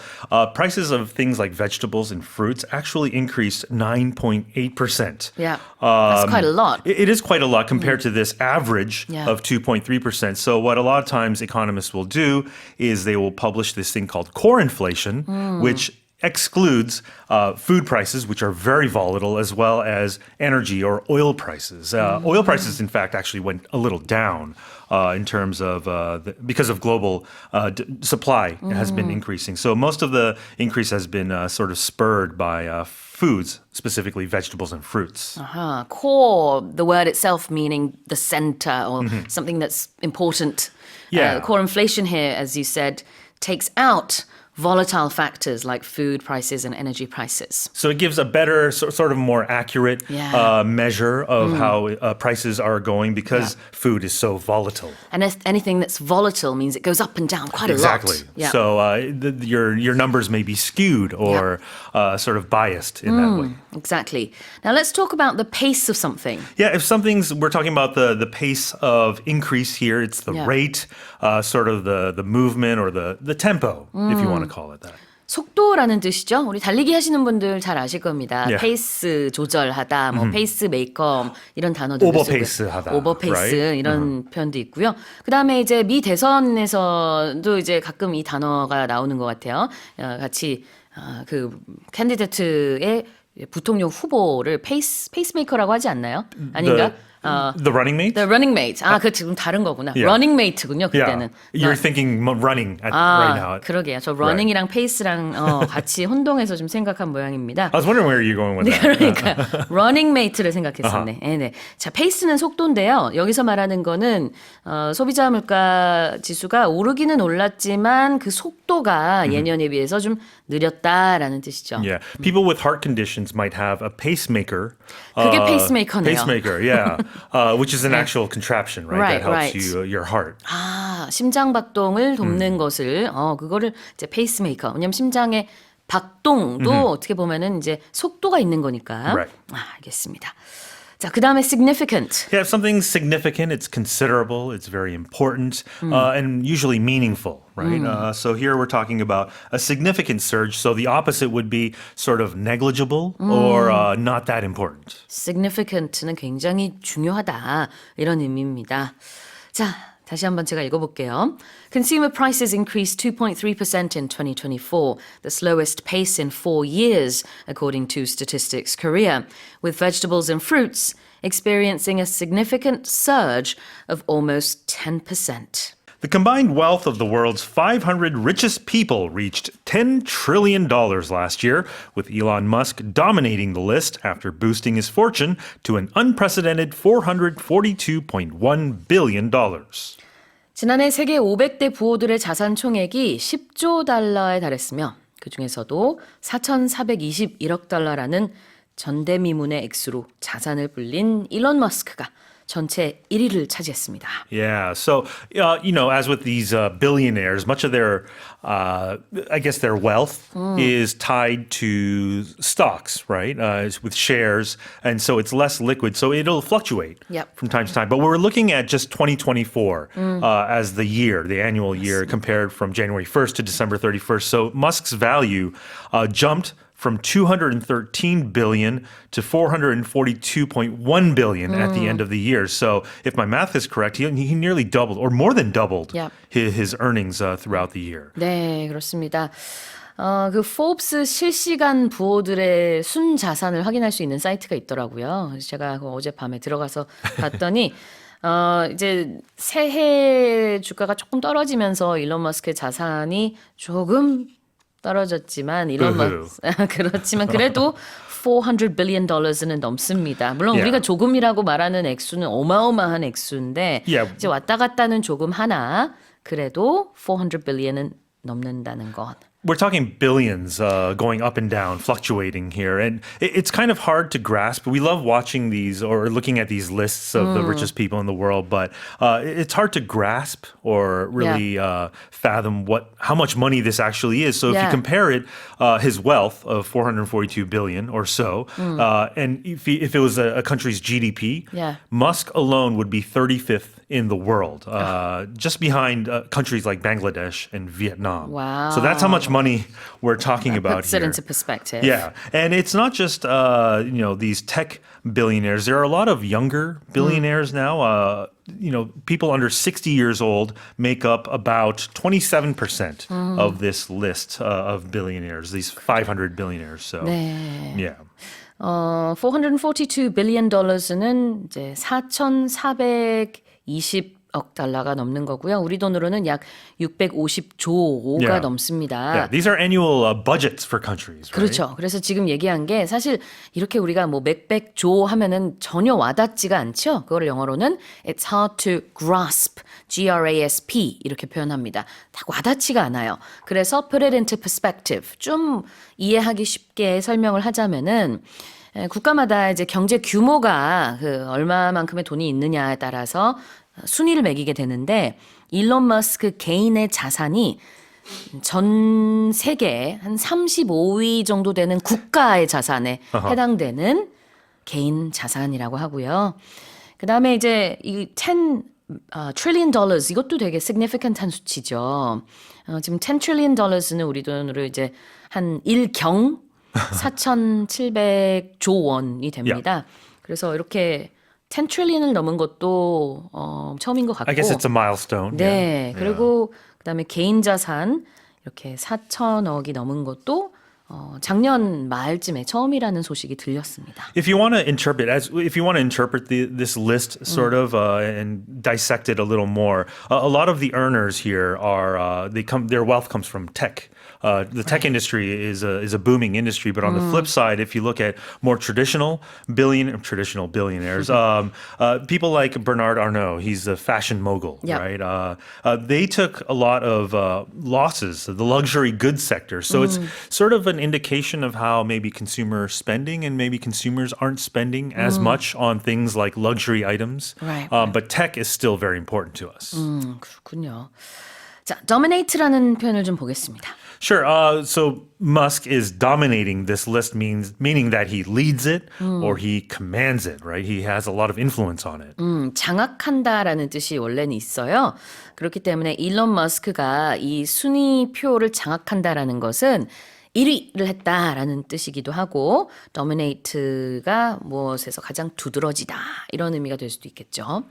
prices of things like vegetables and fruits actually increased 9.8%. Yeah, that's quite a lot. It is quite a lot compared to this average Yeah. of 2.3%. So what a lot of times economists will do is they will publish this thing called core inflation, which excludes food prices, which are very volatile, as well as energy or oil prices. Oil prices, in fact, actually went a little down in terms of because of global supply has been increasing. So most of the increase has been sort of spurred by foods, specifically vegetables and fruits. Core, the word itself meaning the center or something that's important. Yeah. Core inflation here, as you said, takes out volatile factors like food prices and energy prices. So it gives a better, sort of more accurate Yeah. measure of how prices are going because food is so volatile. And anything that's volatile means it goes up and down quite a Exactly. lot. Yeah. So your numbers may be skewed or sort of biased in that way. Exactly. Now let's talk about the pace of something. Yeah, if we're talking about the pace of increase here, it's the Yeah. rate, sort of the movement or the tempo, if you want to call it that. 속도라는 뜻이죠. 우리 달리기 하시는 분들 잘 아실 겁니다. Yeah. 페이스 조절하다, 뭐 페이스 메이커 이런 단어들 오버페이스하다, 오버페이스 right? 이런 표현도 있고요. 그다음에 이제 미 대선에서도 이제 가끔 이 단어가 나오는 것 같아요. 같이 그 캔디데이트의 부통령 후보를 페이스메이커라고 하지 않나요? 아닌가? The running mate? The running mate. 그 지금 다른 거구나. Yeah. running mate군요. Yeah. 그때는. You're thinking running right now. 그러게요. 저 running이랑 페이스랑 같이 혼동해서 좀 생각한 모양입니다. I was wondering where you're going with that. 그러니까 running mate를 생각했었네. 네. 자, 페이스는 속도인데요. 여기서 말하는 거는 소비자 물가 지수가 오르기는 올랐지만 그 속도 속도가 예년에 비해서 좀 느렸다라는 뜻이죠. Yeah, people with heart conditions might have a pacemaker. 그게 페이스메이커네요. Pacemaker, yeah, which is an actual contraption, right? That Right, helps your heart. 아, 심장 박동을 돕는 것을 그거를 이제 페이스메이커. 왜냐면 심장의 박동도 어떻게 보면은 이제 속도가 있는 거니까. Right. 알겠습니다. 자, 그다음에 significant. Yeah, if something's significant, it's considerable, it's very important, and usually meaningful, right? So here we're talking about a significant surge. So the opposite would be sort of negligible or not that important. significant는 굉장히 중요하다 이런 의미입니다. 자, 다시 한번 제가 읽어볼게요. Consumer prices increased 2.3% in 2024, the slowest pace in 4 years, according to Statistics Korea, with vegetables and fruits experiencing a significant surge of almost 10%. The combined wealth of the world's 500 richest people reached $10 trillion last year, with Elon Musk dominating the list after boosting his fortune to an unprecedented $442.1 billion. 지난해 세계 500대 부호들의 자산 총액이 10조 달러에 달했으며 그중에서도 4,421억 달러라는 전대미문의 액수로 자산을 불린 일론 머스크가 전체 1위를 차지했습니다. Yeah. So, as with these billionaires, much of their, I guess, their wealth is tied to stocks, right? With shares. And so it's less liquid. So it'll fluctuate Yep. from time to time. But we're looking at just 2024 as the year, the annual year, compared from January 1st to December 31st. So Musk's value jumped from 213 billion to 442.1 billion at the end of the year. So if my math is correct, he nearly doubled or more than doubled Yep. his earnings throughout the year. 네, 그렇습니다. 그 포브스 실시간 부호들의 순 자산을 확인할 수 있는 사이트가 있더라고요. 그래서 제가 어젯밤에 들어가서 봤더니 이제 새해 주가가 조금 떨어지면서 일론 머스크의 자산이 조금 떨어졌지만 일론 머스크 그렇지만 그래도 400 billion dollars는 넘습니다. 물론 Yeah. 우리가 조금이라고 말하는 액수는 어마어마한 액수인데 Yeah. 이제 왔다 갔다는 조금 하나 그래도 400 billion은 넘는다는 것. We're talking billions going up and down, fluctuating here. And it's kind of hard to grasp. We love watching these or looking at these lists of the richest people in the world, but it's hard to grasp or really fathom how much money this actually is. So if you Yeah. compare it, his wealth of 442 billion or so, and if it was a country's GDP, Yeah. Musk alone would be 35th in the world, just behind countries like Bangladesh and Vietnam. Wow. So that's how much money we're talking about Puts it here. into perspective. Yeah, and it's not just these tech billionaires. There are a lot of younger billionaires now. People under 60 years old make up about 27% of this list of billionaires. These 500 billionaires. So, yeah. 442 billion dollars는 이제 4,420억 달러가 넘는 거고요. 우리 돈으로는 약 650조가 Yeah. 넘습니다. Yeah, these are annual budgets for countries, right? 그렇죠. 그래서 지금 얘기한 게 사실 이렇게 우리가 뭐 몇백조 하면은 전혀 와닿지가 않죠. 그거를 영어로는 it's hard to grasp, G-R-A-S-P 이렇게 표현합니다. 딱 와닿지가 않아요. 그래서 put it into perspective, 좀 이해하기 쉽게 설명을 하자면은 국가마다 이제 경제 규모가 얼마만큼의 돈이 있느냐에 따라서 순위를 매기게 되는데 일론 머스크 개인의 자산이 전 세계 한 35위 정도 되는 국가의 자산에 해당되는 개인 자산이라고 하고요. 그다음에 이제 이 10 trillion dollars 이것도 되게 significant한 수치죠. 지금 10 trillion dollars는 우리 돈으로 이제 한 1경 4,700조 원이 됩니다. 그래서 이렇게 10 trillion을 넘은 것도 처음인 것 같고. I guess it's a milestone. 네. Yeah. 그리고 그다음에 개인 자산 이렇게 4천억이 넘은 것도 작년 말쯤에 처음이라는 소식이 들렸습니다. If you want to interpret this list sort of and dissect it a little more, a lot of the earners here are their wealth comes from tech. The tech industry is a booming industry, but on the flip side, if you look at more traditional billionaires, people like Bernard Arnault, he's a fashion mogul, Yep. right? They took a lot of losses, the luxury goods sector. So it's sort of an indication of how maybe consumer spending and maybe consumers aren't spending as much on things like luxury items. Right. But tech is still very important to us. 그렇군요. 자, dominate라는 표현을 좀 보겠습니다. Sure. So Musk is dominating this list meaning that he leads it or he commands it, right? He has a lot of influence on it. 장악한다라는 뜻이 원래는 있어요. 그렇기 때문에 일론 머스크가 이 순위표를 장악한다라는 것은 1위를 했다라는 뜻이기도 하고 dominate가 무엇에서 가장 두드러지다 이런 의미가 될 수도 있겠죠.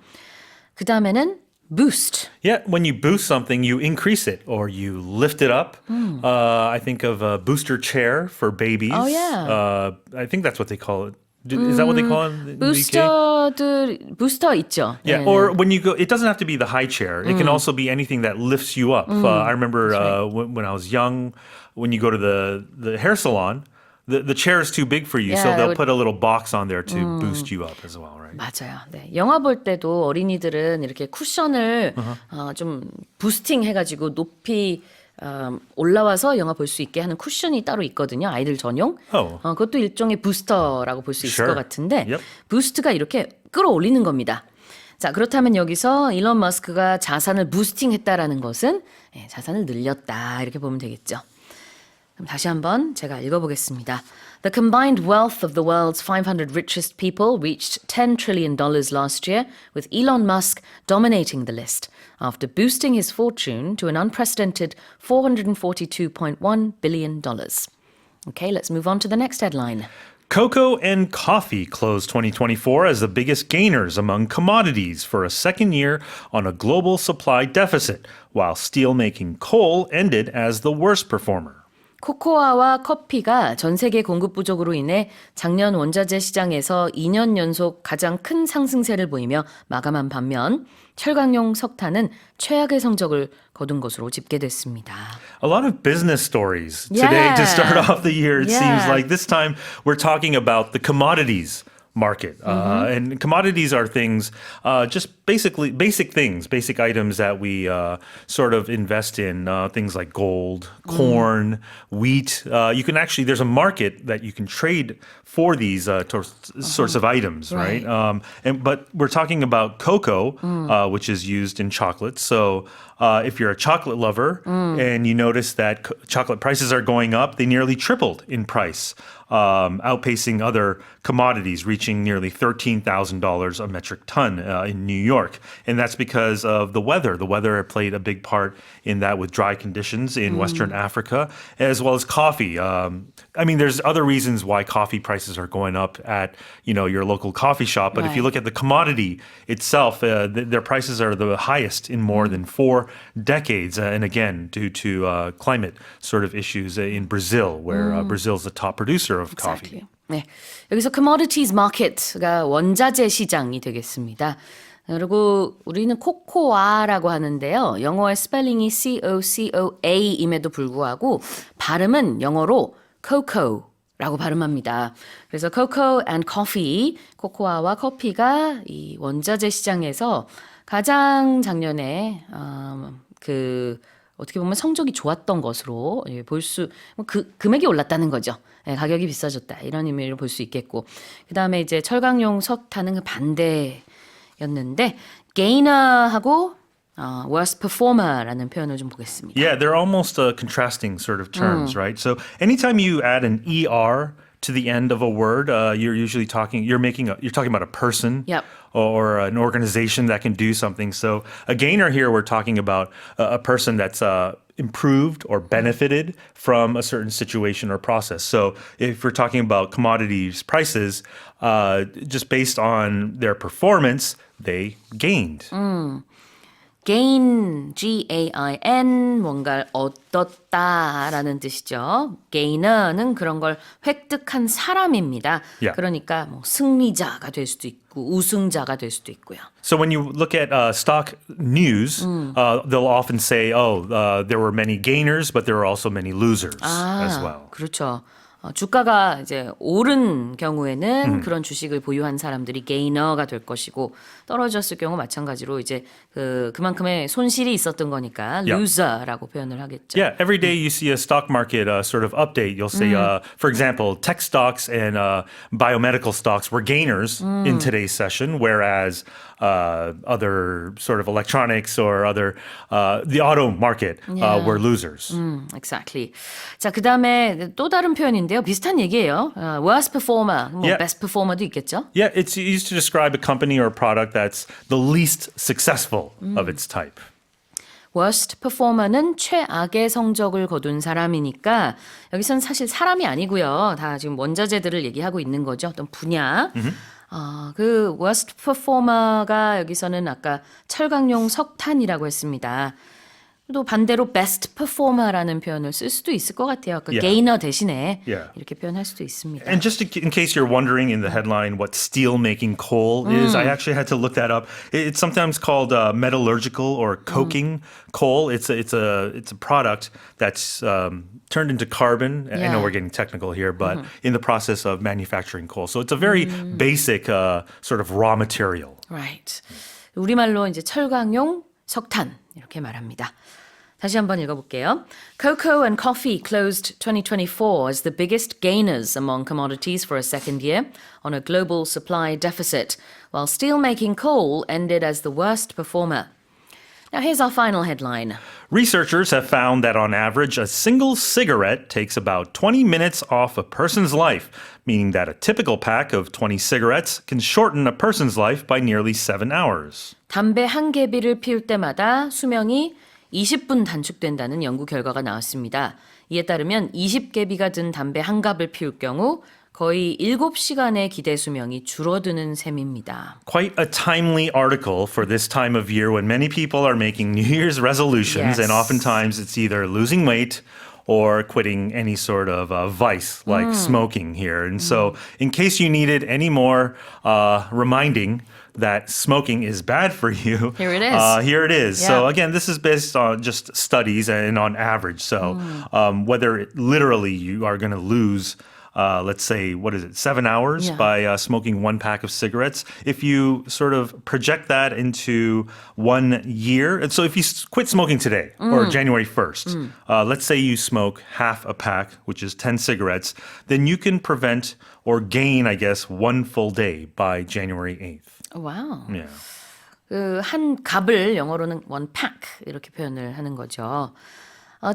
그 다음에는 boost. Yeah, when you boost something, you increase it or you lift it up. I think of a booster chair for babies. Oh, yeah. I think that's what they call it. Is that what they call it in the UK? 부스터 있죠. Yeah, 네. or when you go, it doesn't have to be the high chair. It can also be anything that lifts you up. I remember when I was young, when you go to the hair salon, the chair is too big for you, so Yeah, they'll put a little box on there to boost you up as well, right? 맞아요. 네. 영화 볼 때도 어린이들은 이렇게 쿠션을 좀 부스팅 해가지고 높이 올라와서 영화 볼 수 있게 하는 쿠션이 따로 있거든요. 아이들 전용. 그것도 일종의 부스터라고 볼 수 있을 Sure. 것 같은데 Yep. 부스트가 이렇게 끌어올리는 겁니다. 자, 그렇다면 여기서 일론 머스크가 자산을 부스팅했다라는 것은 자산을 늘렸다 이렇게 보면 되겠죠. 그럼 다시 한번 제가 읽어보겠습니다. The combined wealth of the world's 500 richest people reached $10 trillion last year, with Elon Musk dominating the list after boosting his fortune to an unprecedented $442.1 billion. Okay, let's move on to the next headline. Cocoa and coffee closed 2024 as the biggest gainers among commodities for a second year on a global supply deficit, while steelmaking coal ended as the worst performer. 코코아와 커피가 전 세계 공급 부족으로 인해 작년 원자재 시장에서 2년 연속 가장 큰 상승세를 보이며 마감한 반면 철강용 석탄은 최악의 성적을 거둔 것으로 집계됐습니다. A lot of business stories today to start off the year. It seems like this time we're talking about the commodities market. And commodities are things, just basic things, basic items that we sort of invest in, things like gold, corn, wheat. You can actually, there's a market that you can trade for these sorts of items, right? But we're talking about cocoa, which is used in chocolate. So if you're a chocolate lover and you notice that chocolate prices are going up, they nearly tripled in price. Outpacing other commodities, reaching nearly $13,000 a metric ton in New York. And that's because of the weather. The weather played a big part in that with dry conditions in Western Africa, as well as coffee. I mean, there's other reasons why coffee prices are going up at, your local coffee shop. But if you look at the commodity itself, their prices are the highest in more than 4 decades. And again, due to climate sort of issues in Brazil, where Brazil is the top producer of coffee. 네, 여기서 commodities market가 원자재 시장이 되겠습니다. 그리고 우리는 코코아라고 하는데요. 영어의 스펠링이 COCOA임에도 불구하고 발음은 영어로 cocoa라고 발음합니다. 그래서 cocoa and coffee, 코코아와 커피가 이 원자재 시장에서 가장 작년에 어떻게 보면 성적이 좋았던 것으로 금액이 올랐다는 거죠. 가격이 비싸졌다 이런 의미를 볼 수 있겠고, 그 다음에 이제 철강용 석탄은 그 반대였는데 gainer하고 worst performer라는 표현을 좀 보겠습니다. Yeah, they're almost contrasting sort of terms, right? So anytime you add an ER to the end of a word, you're usually talking about a person. Yep. Or an organization that can do something. So a gainer here, we're talking about a person that's improved or benefited from a certain situation or process. So if we're talking about commodities prices, just based on their performance, they gained. gain, G-A-I-N, 뭔가를 얻었다라는 뜻이죠. gainer는 그런 걸 획득한 사람입니다. Yeah. 그러니까 뭐 승리자가 될 수도 있고 우승자가 될 수도 있고요. So when you look at stock news, they'll often say, there were many gainers, but there were also many losers as well. 그렇죠. 주가가 이제 오른 경우에는 그런 주식을 보유한 사람들이 게이너가 될 것이고 떨어졌을 경우 마찬가지로 이제 그만큼의 손실이 있었던 거니까 Yeah. loser라고 표현을 하겠죠. Yeah, every day you see a stock market sort of update. You'll say, for example, tech stocks and biomedical stocks were gainers in today's session, whereas other sort of electronics or other the auto market were losers. Exactly. 자, 그다음에 또 다른 표현인데요. 비슷한 얘기예요. worst performer, 뭐 Yeah. best performer도 있겠죠. Yeah, it's used to describe a company or a product that's the least successful of its type. worst performer는 최악의 성적을 거둔 사람이니까 여기선 사실 사람이 아니고요. 다 지금 원자재들을 얘기하고 있는 거죠. 어떤 분야. 그 worst performer가 여기서는 아까 철강용 석탄이라고 했습니다. 또 반대로 best performer라는 표현을 쓸 수도 있을 것 같아요. 그 Yeah. gainer 대신에 Yeah. 이렇게 표현할 수도 있습니다. And just in case you're wondering in the headline what steel making coal is, I actually had to look that up. It's sometimes called metallurgical or coking coal. It's a product that's turned into carbon. I know Yeah. we're getting technical here, but in the process of manufacturing coal. So it's a very basic sort of raw material. Right. 우리말로 이제 철강용 석탄 이렇게 말합니다. 다시 한번 읽어볼게요. Cocoa and coffee closed 2024 as the biggest gainers among commodities for a second year on a global supply deficit, while steelmaking coal ended as the worst performer. Now here's our final headline. Researchers have found that on average, a single cigarette takes about 20 minutes off a person's life, meaning that a typical pack of 20 cigarettes can shorten a person's life by nearly 7 hours. 담배 한 개비를 피울 때마다 수명이 20분 단축된다는 연구 결과가 나왔습니다. 이에 따르면 20개비가 든 담배 한 갑을 피울 경우 거의 7시간의 기대 수명이 줄어드는 셈입니다. Quite a timely article for this time of year when many people are making New Year's resolutions, Yes. and oftentimes it's either losing weight or quitting any sort of vice like smoking here. And so, in case you needed any more reminding that smoking is bad for you, Here it is. Here it is. So Yeah. again, this is based on just studies and on average. So whether literally you are going to lose let's say, 7 hours Yeah. by smoking one pack of cigarettes. If you sort of project that into 1 year, and so if you quit smoking today or January 1st, let's say you smoke half a pack, which is 10 cigarettes, then you can prevent or gain, I guess, 1 full day by January 8th. 와우. Yeah. 그 한 갑을 영어로는 one pack 이렇게 표현을 하는 거죠.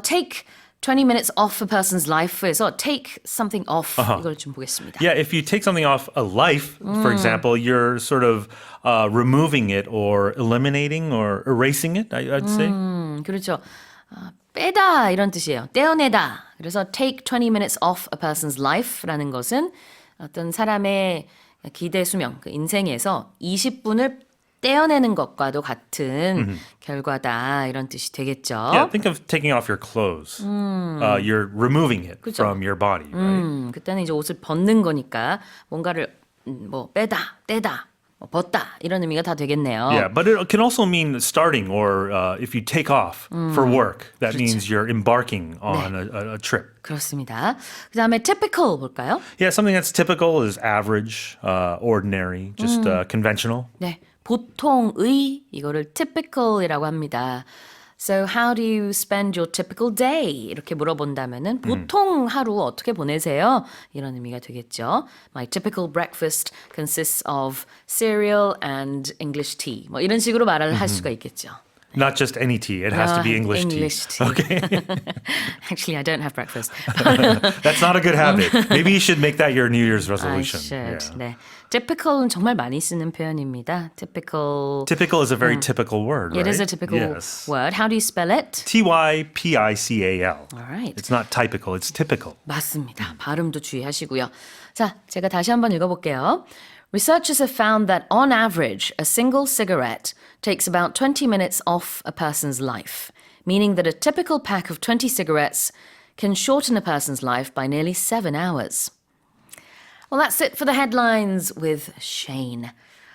Take 20 minutes off a person's life에서 take something off 이걸 좀 보겠습니다. Yeah, if you take something off a life, for example, you're sort of removing it or eliminating or erasing it, I'd say. 그렇죠. 빼다 이런 뜻이에요. 떼어내다. 그래서 take 20 minutes off a person's life라는 것은 어떤 사람의 기대 수명, 그 인생에서 20분을 떼어내는 것과도 같은 결과다 이런 뜻이 되겠죠. Yeah, think of taking off your clothes. You're removing it 그쵸. from your body, right? 그때는 이제 옷을 벗는 거니까 뭔가를 뭐 빼다, 떼다, 뭐 벗다 이런 의미가 다 되겠네요. Yeah, but it can also mean starting or if you take off for work, that means you're embarking on a trip. 그렇습니다. 그다음에 typical 볼까요? Yeah, something that's typical is average, ordinary, just conventional. 네, 보통의 이거를 typical이라고 합니다. So how do you spend your typical day? 이렇게 물어본다면은 보통 하루 어떻게 보내세요? 이런 의미가 되겠죠. My typical breakfast consists of cereal and English tea. 뭐 이런 식으로 말을 할 수가 있겠죠. Not just any tea, it has to be English tea. Okay. Actually, I don't have breakfast. That's not a good habit. Maybe you should make that your New Year's I resolution. should. Yeah. 네. Typical은 정말 많이 쓰는 표현입니다. Typical. Typical is a very typical word, right? It is a typical Yes. word. How do you spell it? Typical. All right. It's not typical, it's typical. 맞습니다. 발음도 주의하시고요. 자, 제가 다시 한번 읽어볼게요. Researchers have found that on average, a single cigarette takes about 20 minutes off a person's life, meaning that a typical pack of 20 cigarettes can shorten a person's life by nearly 7 hours. Well, that's it for the headlines with Shane.